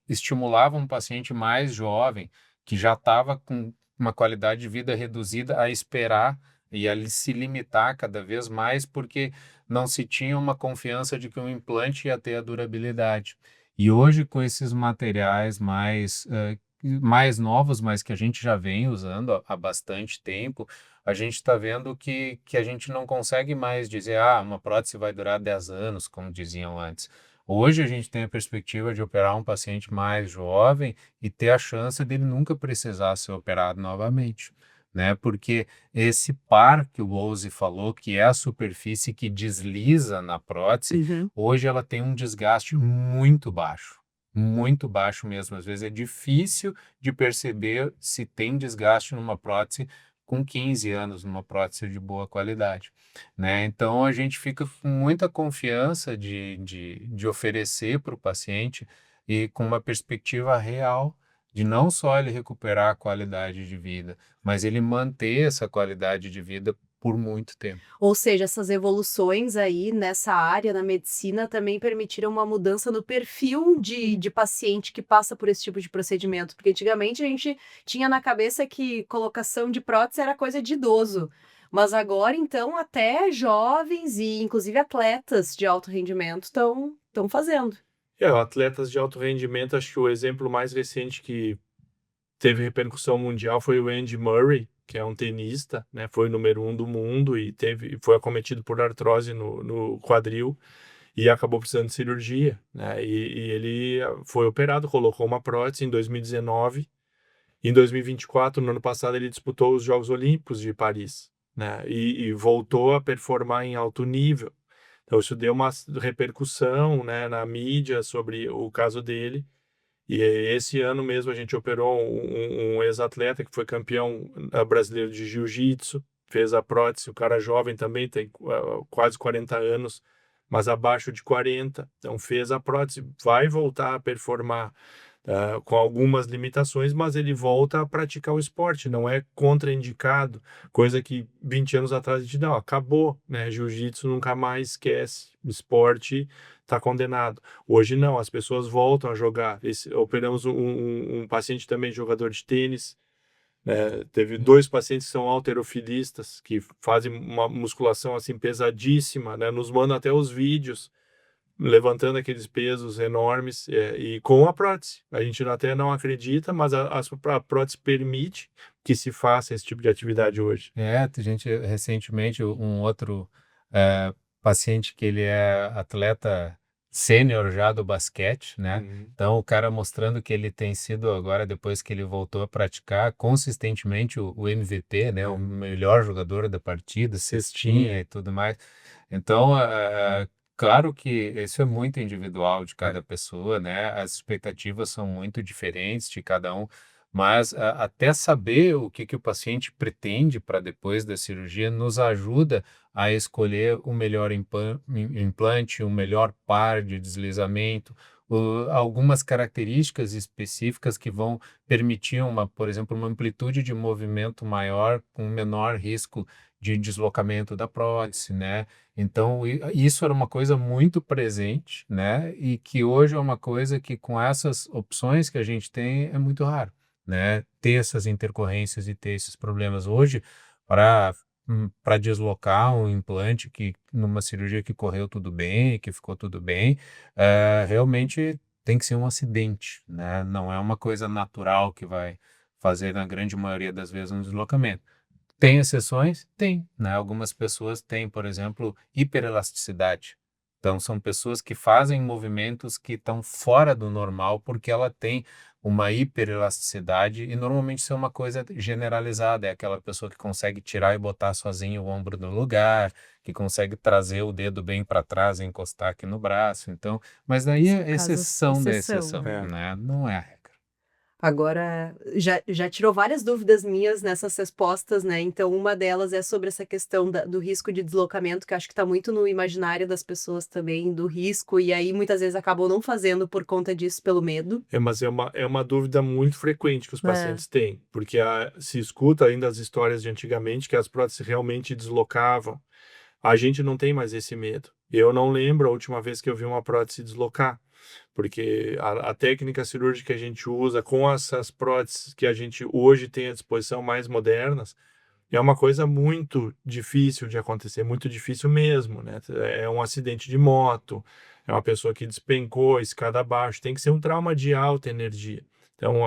estimulava um paciente mais jovem que já estava com uma qualidade de vida reduzida a esperar e a se limitar cada vez mais porque não se tinha uma confiança de que o implante ia ter a durabilidade. E hoje, com esses materiais mais novos, mas que a gente já vem usando há bastante tempo, a gente está vendo que a gente não consegue mais dizer, uma prótese vai durar 10 anos, como diziam antes. Hoje a gente tem a perspectiva de operar um paciente mais jovem e ter a chance dele nunca precisar ser operado novamente, né? Porque esse par que o Bose falou, que é a superfície que desliza na prótese,
Uhum.
hoje ela tem um desgaste muito baixo mesmo. Às vezes é difícil de perceber se tem desgaste numa prótese com 15 anos, numa prótese de boa qualidade, né? Então a gente fica com muita confiança de oferecer para o paciente e com uma perspectiva real de não só ele recuperar a qualidade de vida, mas ele manter essa qualidade de vida por muito tempo.
Ou seja, essas evoluções aí nessa área, na medicina, também permitiram uma mudança no perfil de paciente que passa por esse tipo de procedimento. Porque antigamente a gente tinha na cabeça que colocação de prótese era coisa de idoso. Mas agora, então, até jovens e inclusive atletas de alto rendimento estão fazendo.
Atletas de alto rendimento, acho que o exemplo mais recente que teve repercussão mundial foi o Andy Murray, que é um tenista, né? Foi o número 1 do mundo e foi acometido por artrose no quadril e acabou precisando de cirurgia, né? E ele foi operado, colocou uma prótese em 2019. Em 2024, no ano passado, ele disputou os Jogos Olímpicos de Paris, né? E voltou a performar em alto nível. Então, isso deu uma repercussão, né, na mídia sobre o caso dele. E esse ano mesmo a gente operou um ex-atleta que foi campeão brasileiro de jiu-jitsu, fez a prótese, o cara jovem também, tem quase 40 anos, mas abaixo de 40, então fez a prótese, vai voltar a performar com algumas limitações, mas ele volta a praticar o esporte, não é contraindicado, coisa que 20 anos atrás a gente não, acabou, né? Jiu-jitsu nunca mais esquece, o esporte está condenado. Hoje não, as pessoas voltam a jogar. Operamos um paciente também, jogador de tênis, né? Teve 2 pacientes que são halterofilistas, que fazem uma musculação assim pesadíssima, né? Nos mandam até os vídeos, levantando aqueles pesos enormes e com a prótese. A gente até não acredita, mas a prótese permite que se faça esse tipo de atividade hoje.
A gente recentemente um outro paciente que ele é atleta sênior já do basquete, né?
Uhum.
Então o cara mostrando que ele tem sido agora, depois que ele voltou a praticar consistentemente o MVP, né? O melhor jogador da partida, cestinha e tudo mais. Então, claro que isso é muito individual de cada pessoa, né? As expectativas são muito diferentes de cada um, mas até saber o que o paciente pretende para depois da cirurgia nos ajuda a escolher o melhor implante, o melhor par de deslizamento, algumas características específicas que vão permitir por exemplo, uma amplitude de movimento maior com menor risco de deslocamento da prótese, né? Então, isso era uma coisa muito presente, né? E que hoje é uma coisa que, com essas opções que a gente tem, é muito raro, né? Ter essas intercorrências e ter esses problemas. Hoje, para deslocar um implante que numa cirurgia que correu tudo bem, que ficou tudo bem, realmente tem que ser um acidente, né? Não é uma coisa natural que vai fazer, na grande maioria das vezes, um deslocamento. Tem exceções? Tem, né? Algumas pessoas têm, por exemplo, hiperelasticidade. Então, são pessoas que fazem movimentos que estão fora do normal porque ela tem uma hiperelasticidade e normalmente isso é uma coisa generalizada, é aquela pessoa que consegue tirar e botar sozinho o ombro no lugar, que consegue trazer o dedo bem para trás e encostar aqui no braço. Então, mas daí é exceção da exceção, né? Não é a regra.
Agora, já tirou várias dúvidas minhas nessas respostas, né? Então, uma delas é sobre essa questão do risco de deslocamento, que acho que está muito no imaginário das pessoas também, do risco, e aí muitas vezes acabam não fazendo por conta disso, pelo medo.
Mas é uma dúvida muito frequente que os pacientes têm, porque se escuta ainda as histórias de antigamente que as próteses realmente deslocavam. A gente não tem mais esse medo. Eu não lembro a última vez que eu vi uma prótese deslocar, porque a técnica cirúrgica que a gente usa com essas próteses que a gente hoje tem à disposição mais modernas, é uma coisa muito difícil de acontecer, muito difícil mesmo, né? É um acidente de moto, é uma pessoa que despencou escada abaixo, tem que ser um trauma de alta energia. Então,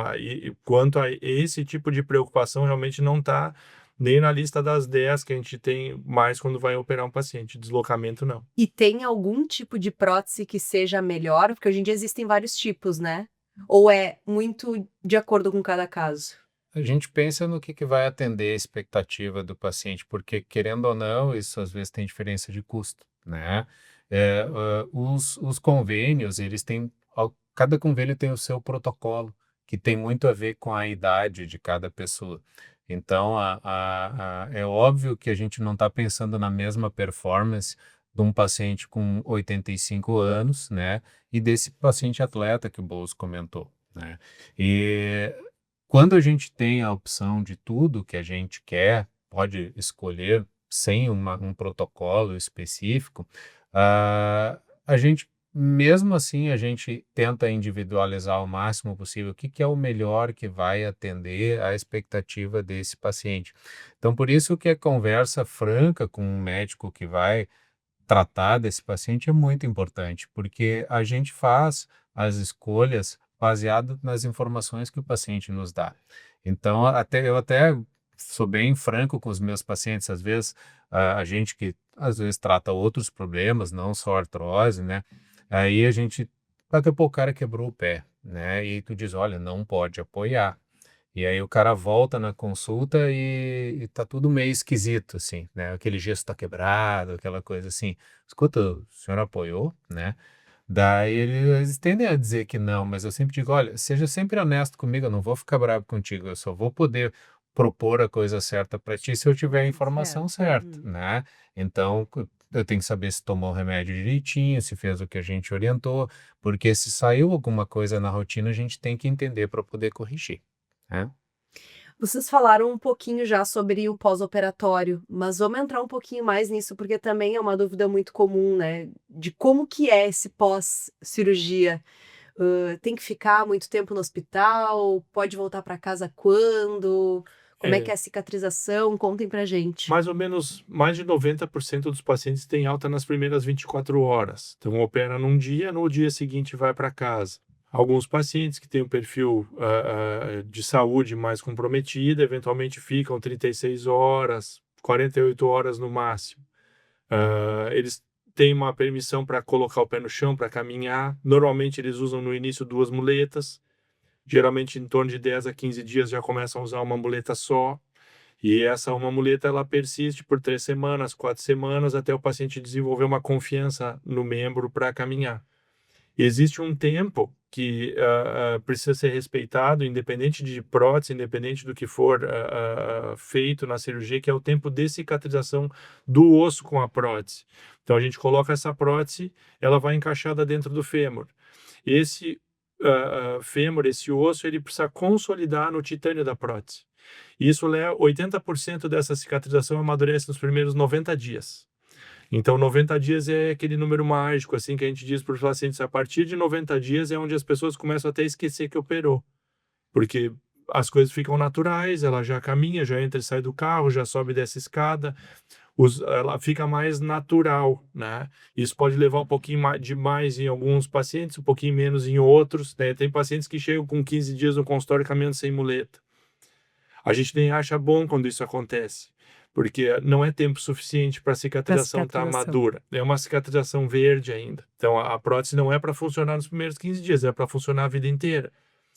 quanto a esse tipo de preocupação, realmente não está nem na lista das 10 que a gente tem mais quando vai operar um paciente. Deslocamento, não.
E tem algum tipo de prótese que seja melhor? Porque hoje em dia existem vários tipos, né? Ou é muito de acordo com cada caso?
A gente pensa no que vai atender a expectativa do paciente, porque, querendo ou não, isso às vezes tem diferença de custo, né? Os convênios, cada convênio tem o seu protocolo, que tem muito a ver com a idade de cada pessoa. Então, é óbvio que a gente não está pensando na mesma performance de um paciente com 85 anos, né? E desse paciente atleta que o Boas comentou, né? E quando a gente tem a opção de tudo que a gente quer, pode escolher sem um protocolo específico, a gente, mesmo assim, a gente tenta individualizar o máximo possível o que é o melhor que vai atender à expectativa desse paciente. Então, por isso que a conversa franca com um médico que vai tratar desse paciente é muito importante, porque a gente faz as escolhas baseado nas informações que o paciente nos dá. Então, eu até sou bem franco com os meus pacientes, às vezes, a gente que às vezes trata outros problemas, não só artrose, né? Aí daqui a pouco o cara quebrou o pé, né? E tu diz, olha, não pode apoiar. E aí o cara volta na consulta e tá tudo meio esquisito, assim, né? Aquele gesto tá quebrado, aquela coisa assim. Escuta, o senhor apoiou, né? Daí eles tendem a dizer que não, mas eu sempre digo, olha, seja sempre honesto comigo, eu não vou ficar bravo contigo, eu só vou poder propor a coisa certa para ti se eu tiver a informação
Certo.
certa, né? Então, eu tenho que saber se tomou o remédio direitinho, se fez o que a gente orientou, porque se saiu alguma coisa na rotina, a gente tem que entender para poder corrigir, né?
Vocês falaram um pouquinho já sobre o pós-operatório, mas vamos entrar um pouquinho mais nisso, porque também é uma dúvida muito comum, né? De como que é esse pós-cirurgia. Tem que ficar muito tempo no hospital? Pode voltar para casa quando? Como é que é
É,
a cicatrização? Contem pra gente.
mais ou menos, mais de 90% dos pacientes têm alta nas primeiras 24 horas. Então, opera num dia, no dia seguinte vai para casa. Alguns pacientes que têm um perfil de saúde mais comprometido, eventualmente ficam 36 horas, 48 horas no máximo. Eles têm uma permissão para colocar o pé no chão, para caminhar. Normalmente, eles usam no início 2 muletas. Geralmente, em torno de 10 a 15 dias, já começam a usar uma muleta só. E essa uma muleta ela persiste por 3 semanas, 4 semanas, até o paciente desenvolver uma confiança no membro para caminhar. Existe um tempo que precisa ser respeitado, independente de prótese, independente do que for feito na cirurgia, que é o tempo de cicatrização do osso com a prótese. Então a gente coloca essa prótese, ela vai encaixada dentro do fêmur. Esse fêmur, esse osso, ele precisa consolidar no titânio da prótese. Isso leva 80% dessa cicatrização amadurece nos primeiros 90 dias. Então, 90 dias é aquele número mágico, assim, que a gente diz para os pacientes, a partir de 90 dias é onde as pessoas começam até a esquecer que operou, porque as coisas ficam naturais, ela já caminha, já entra e sai do carro, já sobe dessa escada, ela fica mais natural, né? Isso pode levar um pouquinho de mais em alguns pacientes, um pouquinho menos em outros, né? Tem pacientes que chegam com 15 dias no consultório caminhando sem muleta. A gente nem acha bom quando isso acontece, porque não é tempo suficiente para a
Pra
cicatrização estar
cicatrização.
madura. É uma cicatrização verde ainda. Então, a prótese não é para funcionar nos primeiros 15 dias, é para funcionar a vida inteira.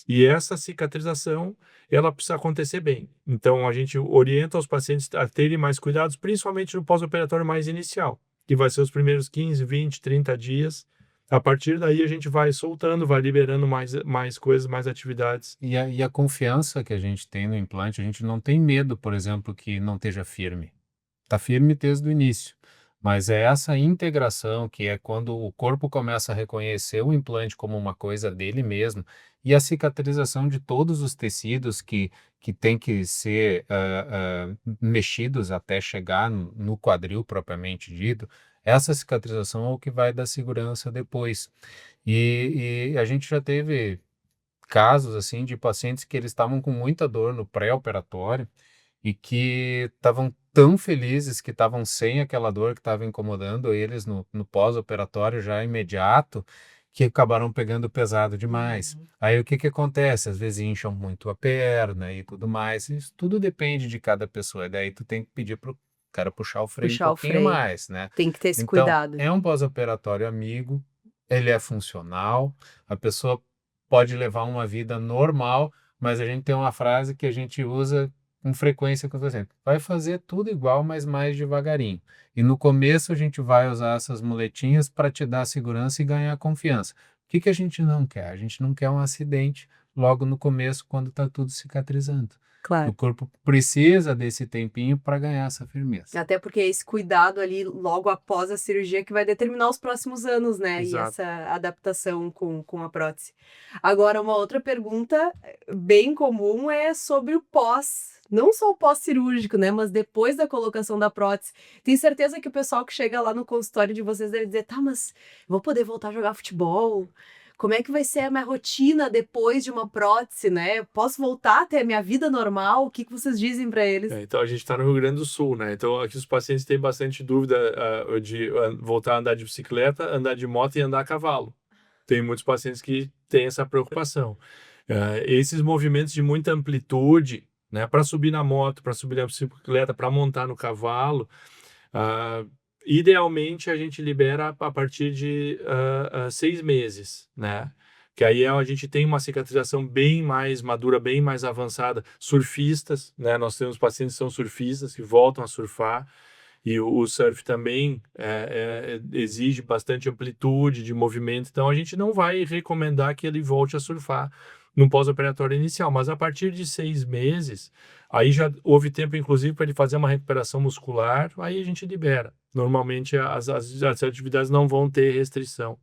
E essa cicatrização, ela precisa acontecer bem. Então, a gente orienta os pacientes a terem mais cuidados, principalmente no pós-operatório mais inicial, que vai ser os primeiros 15, 20, 30 dias. A partir daí, a gente vai soltando, vai liberando mais coisas, mais atividades.
E a confiança que a gente tem no implante, a gente não tem medo, por exemplo, que não esteja firme. Está firme desde o início. Mas é essa integração que é quando o corpo começa a reconhecer o implante como uma coisa dele mesmo e a cicatrização de todos os tecidos que tem que ser mexidos até chegar no quadril propriamente dito. Essa cicatrização é o que vai dar segurança depois. E a gente já teve casos assim de pacientes que eles estavam com muita dor no pré-operatório e que estavam tão felizes que estavam sem aquela dor que estava incomodando eles no pós-operatório já imediato, que acabaram pegando pesado demais.
Uhum.
Aí o que que acontece? Às vezes incham muito a perna e tudo mais. Isso tudo depende de cada pessoa. E daí tu tem que pedir pro cara puxar o freio um
Puxar o
pouquinho
freio.
mais, né?
Tem que ter esse
Então,
cuidado.
é um pós-operatório amigo, ele é funcional, a pessoa pode levar uma vida normal, mas a gente tem uma frase que a gente usa com frequência com o paciente. Vai fazer tudo igual, mas mais devagarinho. E no começo a gente vai usar essas muletinhas para te dar segurança e ganhar confiança. O que que a gente não quer? A gente não quer um acidente logo no começo, quando está tudo cicatrizando. O
Claro.
corpo precisa desse tempinho para ganhar essa firmeza.
Até porque é esse cuidado ali logo após a cirurgia que vai determinar os próximos anos, né? E
Exato.
essa adaptação com a prótese. Agora, uma outra pergunta bem comum é sobre o pós. Não só o pós-cirúrgico, né? Mas depois da colocação da prótese. Tenho certeza que o pessoal que chega lá no consultório de vocês deve dizer: tá, mas vou poder voltar a jogar futebol? Como é que vai ser a minha rotina depois de uma prótese, né? Posso voltar a ter a minha vida normal? O que que vocês dizem para eles?
Então a gente está no Rio Grande do Sul, né? Então aqui os pacientes têm bastante dúvida de voltar a andar de bicicleta, andar de moto e andar a cavalo. Tem muitos pacientes que têm essa preocupação. Esses movimentos de muita amplitude, né? Para subir na moto, para subir na bicicleta, para montar no cavalo, ah, idealmente a gente libera a partir de 6 meses, né? que aí a gente tem uma cicatrização bem mais madura, bem mais avançada. Surfistas, né? Nós temos pacientes que são surfistas, que voltam a surfar, e o surf também exige bastante amplitude de movimento, então a gente não vai recomendar que ele volte a surfar no pós-operatório inicial, mas a partir de 6 meses, aí já houve tempo, inclusive, para ele fazer uma recuperação muscular, aí a gente libera. Normalmente as atividades não vão ter restrição.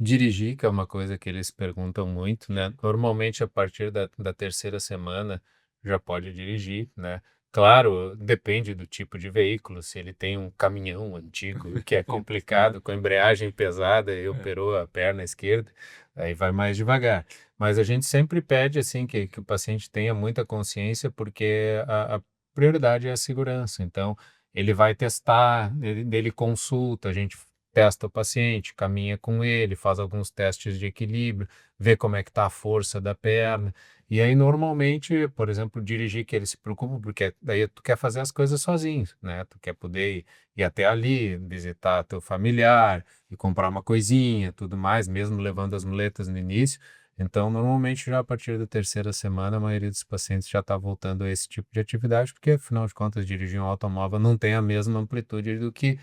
Dirigir, que é uma coisa que eles perguntam muito, né? Normalmente, a partir da terceira semana, já pode dirigir, né? Claro, depende do tipo de veículo. Se ele tem um caminhão antigo, que é complicado, com embreagem pesada e operou a perna esquerda, aí vai mais devagar. Mas a gente sempre pede, assim, que o paciente tenha muita consciência, porque a prioridade é a segurança. Então, ele vai testar, ele consulta, a gente testa o paciente, caminha com ele, faz alguns testes de equilíbrio, vê como é que está a força da perna. E aí, normalmente, por exemplo, dirigir, que ele se preocupa, porque daí tu quer fazer as coisas sozinho, né? Tu quer poder ir até ali, visitar teu familiar e comprar uma coisinha, tudo mais, mesmo levando as muletas no início. Então, normalmente, já a partir da terceira semana, a maioria dos pacientes já está voltando a esse tipo de atividade, porque, afinal de contas, dirigir um automóvel não tem a mesma amplitude do que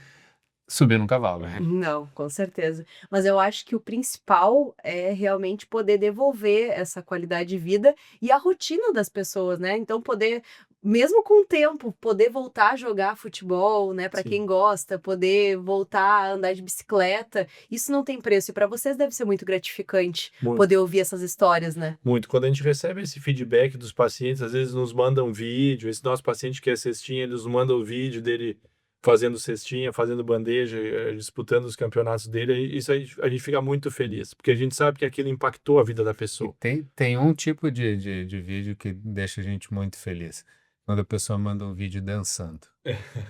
subir num cavalo, né?
Não, com certeza. Mas eu acho que o principal é realmente poder devolver essa qualidade de vida e a rotina das pessoas, né? Então poder, mesmo com o tempo, poder voltar a jogar futebol, né? Para
Sim.
quem gosta, poder voltar a andar de bicicleta, isso não tem preço. E para vocês deve ser muito gratificante
Muito.
poder ouvir essas histórias, né?
Muito. Quando a gente recebe esse feedback dos pacientes, às vezes nos mandam vídeo. Esse nosso paciente que é cestinha, eles nos mandam o vídeo dele fazendo cestinha, fazendo bandeja, disputando os campeonatos dele. Isso aí a gente fica muito feliz, porque a gente sabe que aquilo impactou a vida da
E
pessoa.
tem um tipo de vídeo que deixa a gente muito feliz. Quando a pessoa manda um vídeo dançando,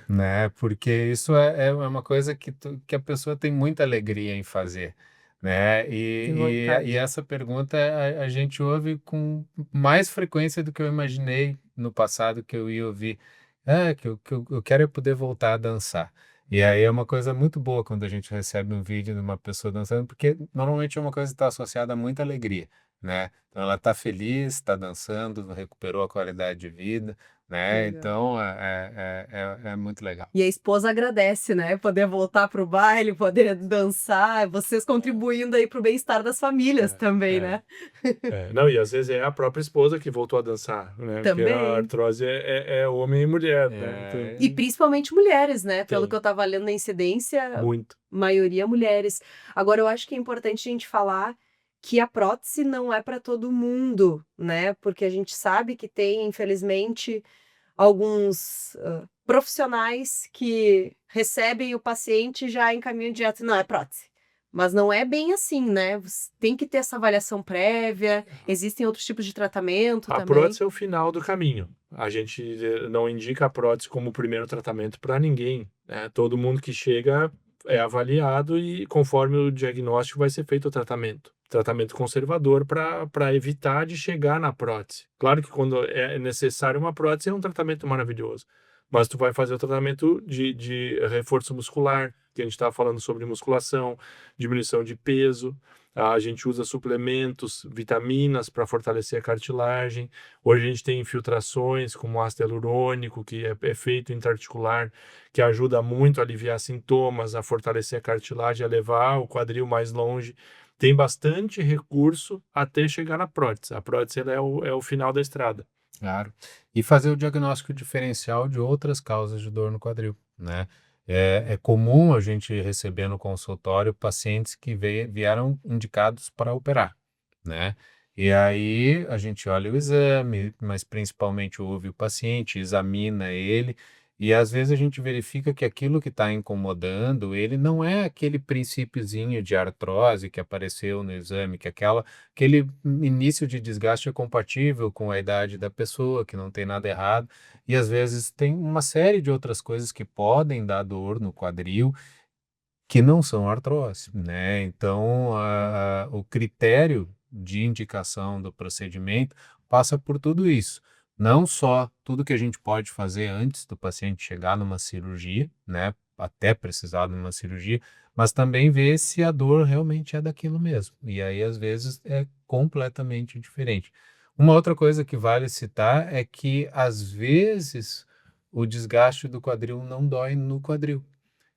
né? Porque isso é uma coisa que a pessoa tem muita alegria em fazer, né?
Que
E essa pergunta a gente ouve com mais frequência do que eu imaginei no passado que eu ia ouvir. Que eu quero é poder voltar a dançar. E aí é uma coisa muito boa quando a gente recebe um vídeo de uma pessoa dançando, porque normalmente é uma coisa que está associada a muita alegria, né? Então ela está feliz, está dançando, recuperou a qualidade de vida, né?
Legal.
Então é muito legal.
E a esposa agradece, né? Poder voltar pro baile, poder dançar, vocês contribuindo aí pro bem-estar das famílias também, né?
Não, e às vezes é a própria esposa que voltou a dançar, né? Porque
Também.
a artrose é homem e mulher, né? Então,
E principalmente mulheres, né? Pelo
Tem.
que eu tava lendo na incidência,
muito.
maioria mulheres. Agora, eu acho que é importante a gente falar que a prótese não é para todo mundo, né? Porque a gente sabe que tem, infelizmente, alguns profissionais que recebem o paciente e já encaminham direto, não, é prótese. Mas não é bem assim, né? Você tem que ter essa avaliação prévia, existem outros tipos de tratamento
A
também.
prótese é o final do caminho. A gente não indica a prótese como o primeiro tratamento para ninguém, né? Todo mundo que chega é avaliado e conforme o diagnóstico vai ser feito o tratamento. Tratamento conservador para evitar de chegar na prótese. Claro que quando é necessário uma prótese é um tratamento maravilhoso, mas tu vai fazer o tratamento de reforço muscular, que a gente estava falando sobre musculação, diminuição de peso. A gente usa suplementos, vitaminas para fortalecer a cartilagem. Hoje a gente tem infiltrações como ácido hialurônico, que é feito intraarticular, que ajuda muito a aliviar sintomas, a fortalecer a cartilagem, a levar o quadril mais longe. Tem bastante recurso até chegar na prótese. A prótese ela é o final da estrada.
Claro. E fazer o diagnóstico diferencial de outras causas de dor no quadril, né? É comum a gente receber no consultório pacientes que vieram indicados para operar, né? E aí a gente olha o exame, mas principalmente ouve o paciente, examina ele, e às vezes a gente verifica que aquilo que está incomodando ele não é aquele princípiozinho de artrose que apareceu no exame, que aquele início de desgaste é compatível com a idade da pessoa, que não tem nada errado. E às vezes tem uma série de outras coisas que podem dar dor no quadril que não são artrose, né? Então, o critério de indicação do procedimento passa por tudo isso. Não só tudo que a gente pode fazer antes do paciente chegar numa cirurgia, né? até precisar de uma cirurgia, mas também ver se a dor realmente é daquilo mesmo. E aí, às vezes, é completamente diferente. Uma outra coisa que vale citar é que, às vezes, o desgaste do quadril não dói no quadril,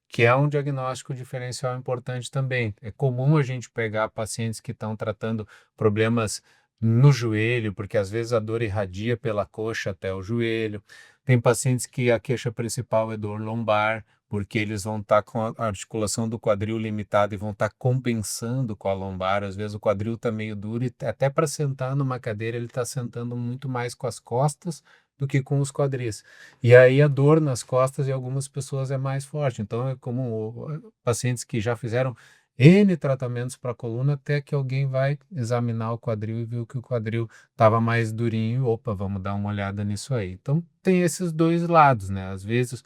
que é um diagnóstico diferencial importante também. É comum a gente pegar pacientes que estão tratando problemas no joelho, porque às vezes a dor irradia pela coxa até o joelho. Tem pacientes que a queixa principal é dor lombar, porque eles vão estar com a articulação do quadril limitada e vão estar compensando com a lombar. Às vezes o quadril está meio duro e até para sentar numa cadeira ele está sentando muito mais com as costas do que com os quadris. E aí a dor nas costas em algumas pessoas é mais forte. Então é comum pacientes que já fizeram N tratamentos para a coluna até que alguém vai examinar o quadril e viu que o quadril estava mais durinho. Opa, vamos dar uma olhada nisso aí. Então tem esses dois lados, né? Às vezes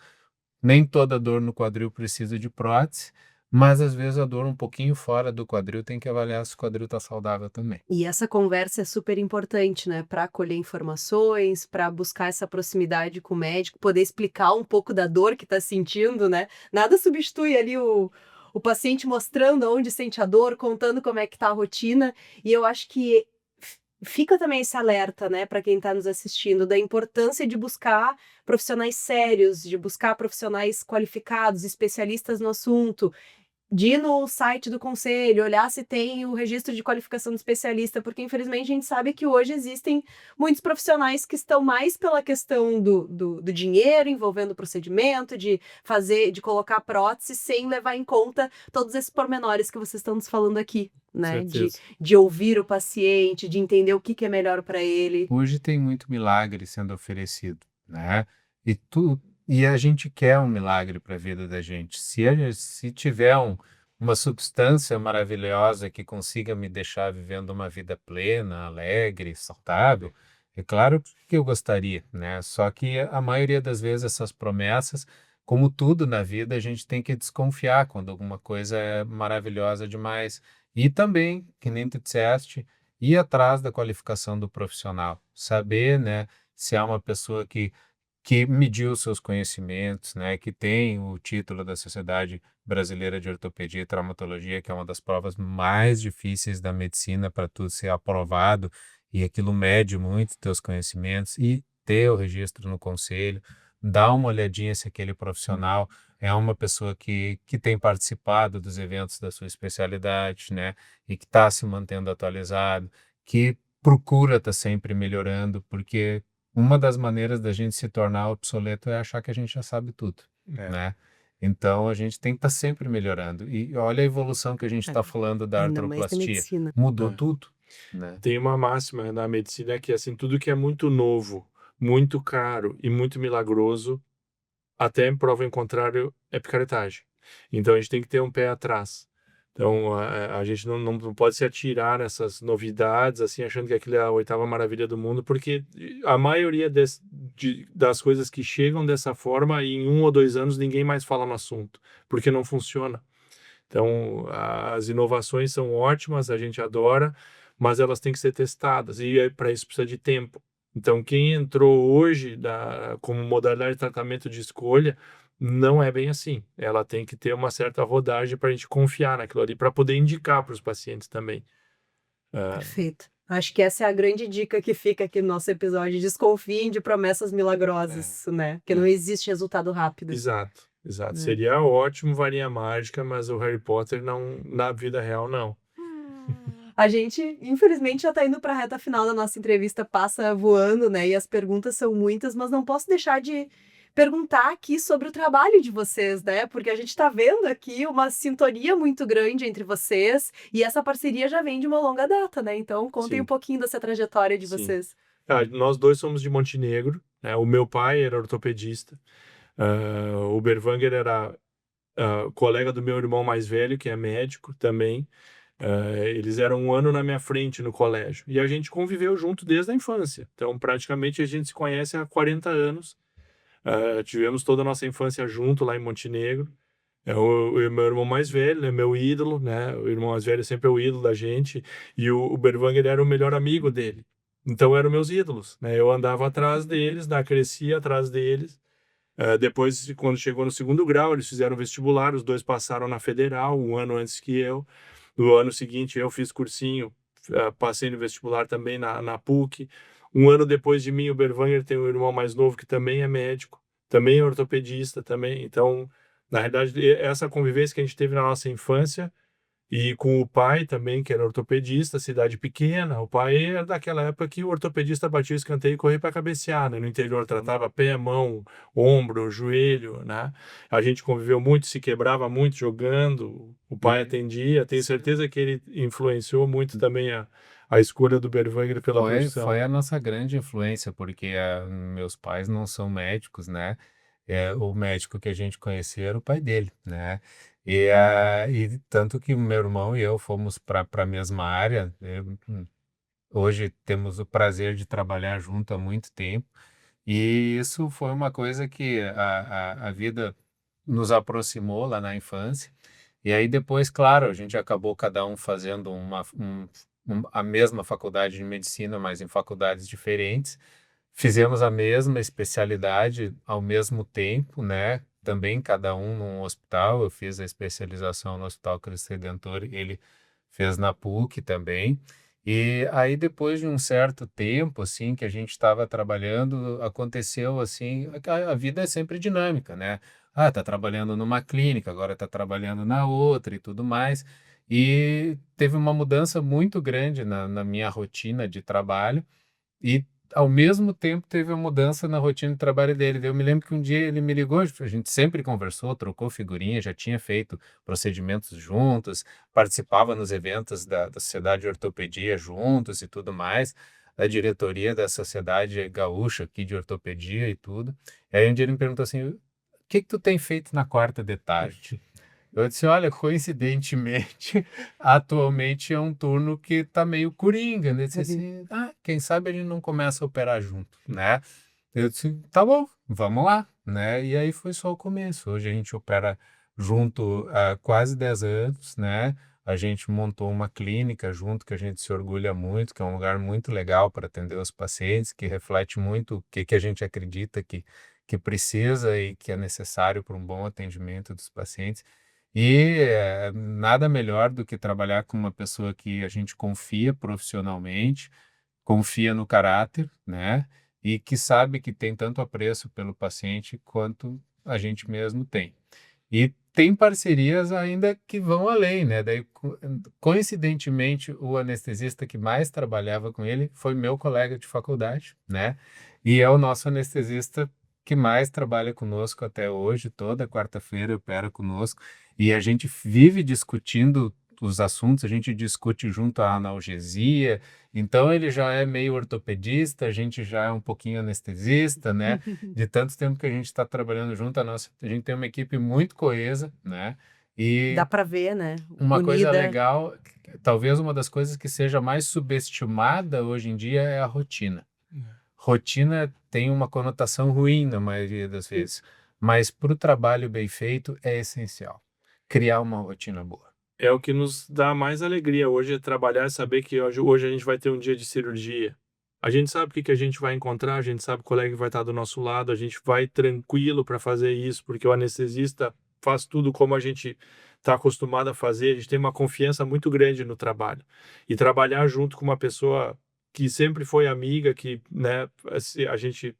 nem toda dor no quadril precisa de prótese, mas às vezes a dor um pouquinho fora do quadril tem que avaliar se o quadril está saudável também.
E essa conversa é super importante, né, para colher informações, para buscar essa proximidade com o médico, poder explicar um pouco da dor que está sentindo, né? Nada substitui ali o paciente mostrando onde sente a dor, contando como é que tá a rotina. E eu acho que fica também esse alerta, né, para quem está nos assistindo, da importância de buscar profissionais sérios, de buscar profissionais qualificados, especialistas no assunto, de ir no site do conselho, olhar se tem o registro de qualificação do especialista, porque infelizmente a gente sabe que hoje existem muitos profissionais que estão mais pela questão do dinheiro envolvendo o procedimento, de fazer, de colocar prótese, sem levar em conta todos esses pormenores que vocês estão nos falando aqui, né?
Certeza.
De ouvir o paciente, de entender o que é melhor para ele.
Hoje tem muito milagre sendo oferecido, né? E a gente quer um milagre para a vida da gente. Se tiver uma substância maravilhosa que consiga me deixar vivendo uma vida plena, alegre, saudável, é claro que eu gostaria, né? Só que a maioria das vezes essas promessas, como tudo na vida, a gente tem que desconfiar quando alguma coisa é maravilhosa demais. E também, que nem tu disseste, ir atrás da qualificação do profissional, saber, né, se é uma pessoa que mediu seus conhecimentos, né, que tem o título da Sociedade Brasileira de Ortopedia e Traumatologia, que é uma das provas mais difíceis da medicina para tu ser aprovado, e aquilo mede muito teus conhecimentos, e ter o registro no conselho, dar uma olhadinha se aquele profissional é uma pessoa que tem participado dos eventos da sua especialidade, né, e que está se mantendo atualizado, que procura estar sempre melhorando, porque uma das maneiras da gente se tornar obsoleto é achar que a gente já sabe tudo,
É.
né? Então a gente tem que estar sempre melhorando. E olha a evolução que a gente está falando da
Ainda mais na
artroplastia.
medicina.
Mudou
É.
tudo, né?
Tem uma máxima na medicina que assim, tudo que é muito novo, muito caro e muito milagroso, até em prova em contrário, é picaretagem. Então a gente tem que ter um pé atrás. Então a gente não pode se atirar nessas novidades, assim, achando que aquilo é a oitava maravilha do mundo, porque a maioria das coisas que chegam dessa forma, em 1 ou 2 anos ninguém mais fala no assunto, porque não funciona. Então as inovações são ótimas, a gente adora, mas elas têm que ser testadas, e para isso precisa de tempo. Então, quem entrou hoje como modalidade de tratamento de escolha, não é bem assim. Ela tem que ter uma certa rodagem para a gente confiar naquilo ali, para poder indicar para os pacientes também.
Perfeito. Acho que essa é a grande dica que fica aqui no nosso episódio. Desconfiem de promessas milagrosas, né? Porque não existe resultado rápido.
Exato, exato.
Né?
Seria ótimo, varinha mágica, mas o Harry Potter não, na vida real, não.
A gente, infelizmente, já está indo para a reta final da nossa entrevista, passa voando, né? E as perguntas são muitas, mas não posso deixar de perguntar aqui sobre o trabalho de vocês, né? Porque a gente está vendo aqui uma sintonia muito grande entre vocês e essa parceria já vem de uma longa data, né? Então, contem
Sim.
um pouquinho dessa trajetória de
Sim.
vocês.
Nós dois somos de Montenegro, né? O meu pai era ortopedista, o Berwanger era colega do meu irmão mais velho, que é médico também. Eles eram 1 ano na minha frente no colégio. E a gente conviveu junto desde a infância. Então, praticamente, a gente se conhece há 40 anos. Tivemos toda a nossa infância junto lá em Montenegro. O meu irmão mais velho é meu ídolo, né? O irmão mais velho sempre é o ídolo da gente. E o Berwanger era o melhor amigo dele. Então, eram meus ídolos, né? Eu andava atrás deles, crescia atrás deles. Depois, quando chegou no segundo grau, eles fizeram vestibular, os dois passaram na federal, um ano antes que eu. No ano seguinte, eu fiz cursinho, passei no vestibular também na PUC. Um ano depois de mim, o Berwanger tem um irmão mais novo que também é médico, também é ortopedista também. Então, na realidade, essa convivência que a gente teve na nossa infância e com o pai também, que era ortopedista, cidade pequena. O pai era daquela época que o ortopedista batia o escanteio e corria para cabecear, né? No interior tratava pé, mão, ombro, joelho, né? A gente conviveu muito, se quebrava muito jogando. O pai atendia. Tenho certeza que ele influenciou muito também a escolha do Berwanger pela profissão.
Foi a nossa grande influência, porque meus pais não são médicos, né? O médico que a gente conhecia era o pai dele, né? E tanto que o meu irmão e eu fomos para a mesma área. Hoje temos o prazer de trabalhar junto há muito tempo. E isso foi uma coisa que a vida nos aproximou lá na infância. E aí depois, claro, a gente acabou cada um fazendo a mesma faculdade de medicina, mas em faculdades diferentes. Fizemos a mesma especialidade ao mesmo tempo, né? Também cada um num hospital. Eu fiz a especialização no Hospital Cristo Redentor, ele fez na PUC também. E aí depois de um certo tempo, assim, que a gente estava trabalhando, aconteceu assim, a vida é sempre dinâmica, né? Ah, tá trabalhando numa clínica, agora tá trabalhando na outra e tudo mais. E teve uma mudança muito grande na minha rotina de trabalho e ao mesmo tempo teve a mudança na rotina de trabalho dele. Daí eu me lembro que um dia ele me ligou, a gente sempre conversou, trocou figurinha, já tinha feito procedimentos juntos, participava nos eventos da Sociedade de Ortopedia juntos e tudo mais, da diretoria da Sociedade Gaúcha aqui de Ortopedia e tudo. E aí um dia ele me perguntou assim, o que que tu tem feito na quarta de tarde? Eu disse, olha, coincidentemente, atualmente é um turno que tá meio coringa, né? Ele disse assim, quem sabe a gente não começa a operar junto, né? Eu disse, tá bom, vamos lá, né? E aí foi só o começo. Hoje a gente opera junto há quase 10 anos, né? A gente montou uma clínica junto que a gente se orgulha muito, que é um lugar muito legal para atender os pacientes, que reflete muito o que a gente acredita que precisa e que é necessário para um bom atendimento dos pacientes. E nada melhor do que trabalhar com uma pessoa que a gente confia profissionalmente, confia no caráter, né? E que sabe que tem tanto apreço pelo paciente quanto a gente mesmo tem. E tem parcerias ainda que vão além, né? Daí, coincidentemente, o anestesista que mais trabalhava com ele foi meu colega de faculdade, né? E é o nosso anestesista que mais trabalha conosco até hoje, toda quarta-feira opera conosco, e a gente vive discutindo os assuntos, a gente discute junto a analgesia, então ele já é meio ortopedista, a gente já é um pouquinho anestesista, né? De tanto tempo que a gente está trabalhando junto, a gente tem uma equipe muito coesa, né? E
Dá para ver, né?
uma coisa
Unida.
legal, talvez uma das coisas que seja mais subestimada hoje em dia é a rotina. Rotina tem uma conotação ruim na maioria das vezes, mas para o trabalho bem feito é essencial criar uma rotina boa.
É o que nos dá mais alegria hoje é trabalhar e saber que hoje a gente vai ter um dia de cirurgia. A gente sabe o que a gente vai encontrar, a gente sabe o colega que vai estar do nosso lado, a gente vai tranquilo para fazer isso, porque o anestesista faz tudo como a gente está acostumado a fazer, a gente tem uma confiança muito grande no trabalho. E trabalhar junto com uma pessoa que sempre foi amiga, que, né, a gente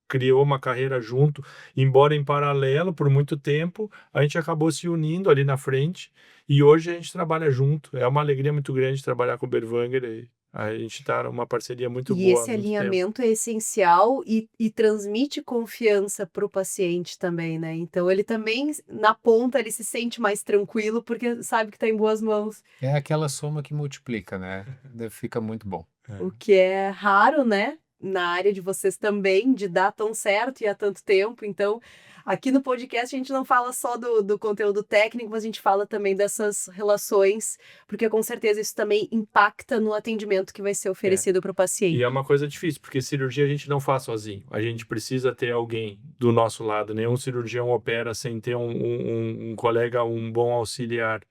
criou uma carreira junto, embora em paralelo por muito tempo, a gente acabou se unindo ali na frente e hoje a gente trabalha junto. É uma alegria muito grande trabalhar com o Berwanger e a gente está numa parceria muito
E
boa há
esse
muito tempo.
alinhamento é essencial e transmite confiança para o paciente também, né? Então ele também, na ponta, ele se sente mais tranquilo porque sabe que está em boas mãos.
É aquela soma que multiplica, né? Fica muito bom.
O que é raro, né? Na área de vocês também, de dar tão certo e há tanto tempo. Então, aqui no podcast a gente não fala só do conteúdo técnico, mas a gente fala também dessas relações, porque com certeza isso também impacta no atendimento que vai ser oferecido para o
E
paciente.
é uma coisa difícil, porque cirurgia a gente não faz sozinho. A gente precisa ter alguém do nosso lado. Nenhum cirurgião opera sem ter um colega, um bom auxiliar.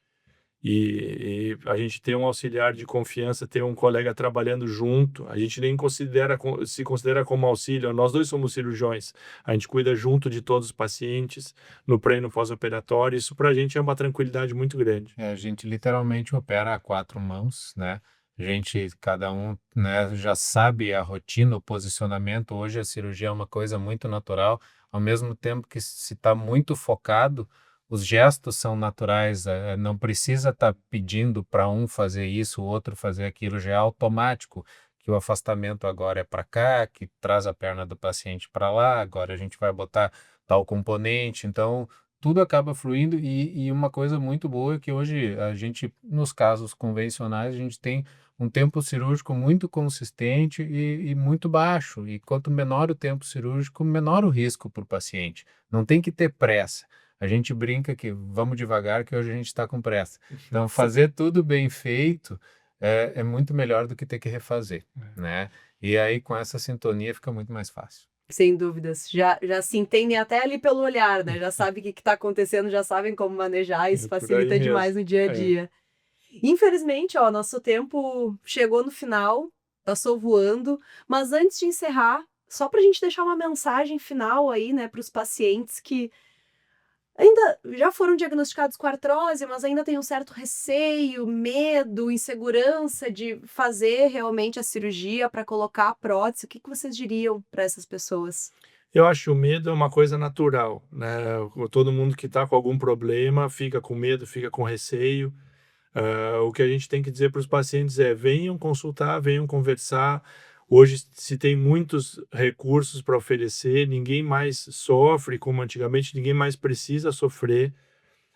E a gente ter um auxiliar de confiança, ter um colega trabalhando junto, a gente nem se considera como auxílio, nós dois somos cirurgiões, a gente cuida junto de todos os pacientes, no pré e no pós-operatório, isso para a gente é uma tranquilidade muito grande.
A gente literalmente opera a 4 mãos, né? A gente, cada um, né, já sabe a rotina, o posicionamento. Hoje a cirurgia é uma coisa muito natural, ao mesmo tempo que se está muito focado, os gestos são naturais, não precisa estar pedindo para um fazer isso, o outro fazer aquilo, já é automático, que o afastamento agora é para cá, que traz a perna do paciente para lá, agora a gente vai botar tal componente, então tudo acaba fluindo e uma coisa muito boa é que hoje a gente, nos casos convencionais, a gente tem um tempo cirúrgico muito consistente e muito baixo, e quanto menor o tempo cirúrgico, menor o risco para o paciente, não tem que ter pressa. A gente brinca que vamos devagar, que hoje a gente está com pressa. Então, fazer tudo bem feito é muito melhor do que ter que refazer, né? E aí, com essa sintonia, fica muito mais fácil.
Sem dúvidas. Já se entendem até ali pelo olhar, né? Já sabem o que está acontecendo, já sabem como manejar, isso
É por aí
facilita
mesmo.
demais no dia a dia. Infelizmente, ó, nosso tempo chegou no final, passou voando, mas antes de encerrar, só para a gente deixar uma mensagem final aí, né, para os pacientes que ainda já foram diagnosticados com artrose, mas ainda tem um certo receio, medo, insegurança de fazer realmente a cirurgia para colocar a prótese. O que vocês diriam para essas pessoas?
Eu acho que o medo é uma coisa natural, né? Todo mundo que está com algum problema fica com medo, fica com receio. O que a gente tem que dizer para os pacientes é: venham consultar, venham conversar. Hoje se tem muitos recursos para oferecer, ninguém mais sofre como antigamente, ninguém mais precisa sofrer.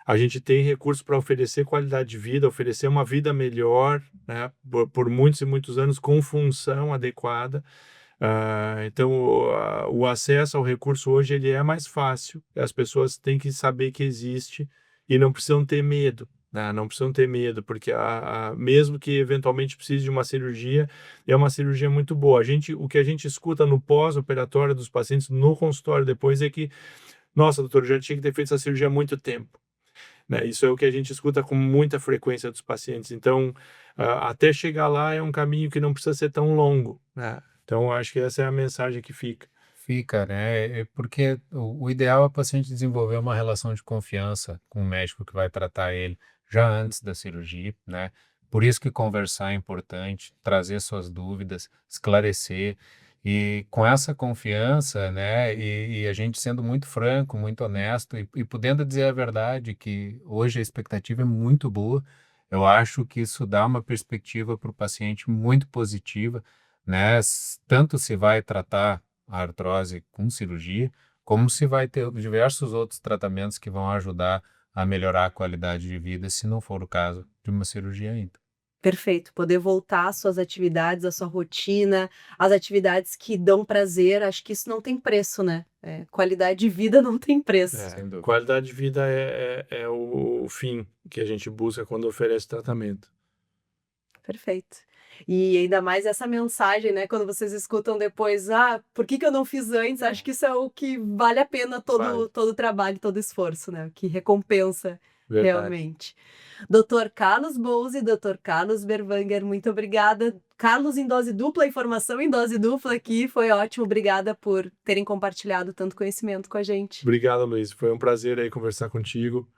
A gente tem recursos para oferecer qualidade de vida, oferecer uma vida melhor, né, por muitos e muitos anos com função adequada. Então, o acesso ao recurso hoje ele é mais fácil, as pessoas têm que saber que existe e não precisam ter medo. Não precisam ter medo, porque mesmo que eventualmente precise de uma cirurgia, é uma cirurgia muito boa. O que a gente escuta no pós-operatório dos pacientes, no consultório depois, é que, nossa, doutor, eu já tinha que ter feito essa cirurgia há muito tempo. Né? Isso é o que a gente escuta com muita frequência dos pacientes. Então, até chegar lá é um caminho que não precisa ser tão longo. Né? Então, acho que essa é a mensagem que fica.
Fica, né? Porque o ideal é o paciente desenvolver uma relação de confiança com o médico que vai tratar ele já antes da cirurgia, né? Por isso que conversar é importante, trazer suas dúvidas, esclarecer. E com essa confiança, né? E a gente sendo muito franco, muito honesto e podendo dizer a verdade, que hoje a expectativa é muito boa, eu acho que isso dá uma perspectiva para o paciente muito positiva, né? Tanto se vai tratar a artrose com cirurgia, como se vai ter diversos outros tratamentos que vão ajudar a melhorar a qualidade de vida, se não for o caso de uma cirurgia ainda.
Perfeito, poder voltar às suas atividades, à sua rotina, às atividades que dão prazer, acho que isso não tem preço, né? Qualidade de vida não tem preço.
Sem dúvida.
Qualidade de vida é o fim que a gente busca quando oferece tratamento.
Perfeito. E ainda mais essa mensagem, né? Quando vocês escutam depois, por que eu não fiz antes? Acho que isso é o que vale a pena todo o trabalho, todo o esforço, né? O que recompensa realmente. Dr. Carlos Bouze e Dr. Carlos Berwanger, muito obrigada. Carlos em dose dupla, informação em dose dupla aqui, foi ótimo. Obrigada por terem compartilhado tanto conhecimento com a gente.
Obrigado, Luiz. Foi um prazer aí conversar contigo.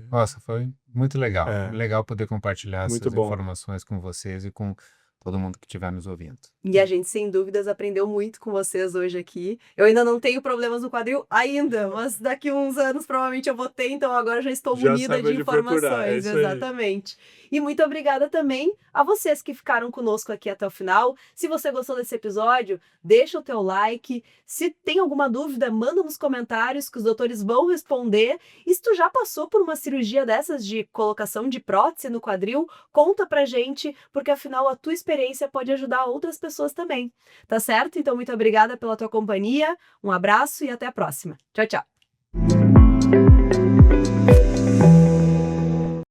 Nossa, foi muito legal. Legal poder compartilhar
muito
essas
bom.
informações com vocês e com todo mundo que estiver nos ouvindo.
E a gente, sem dúvidas, aprendeu muito com vocês hoje aqui. Eu ainda não tenho problemas no quadril ainda, mas daqui uns anos provavelmente eu vou ter, então agora já estou munida de informações. Exatamente. E muito obrigada também a vocês que ficaram conosco aqui até o final. Se você gostou desse episódio, deixa o teu like. Se tem alguma dúvida, manda nos comentários que os doutores vão responder. E se tu já passou por uma cirurgia dessas de colocação de prótese no quadril, conta pra gente, porque afinal a tua experiência pode ajudar outras pessoas também. Tá certo? Então muito obrigada pela tua companhia. Um abraço e até a próxima. Tchau, tchau.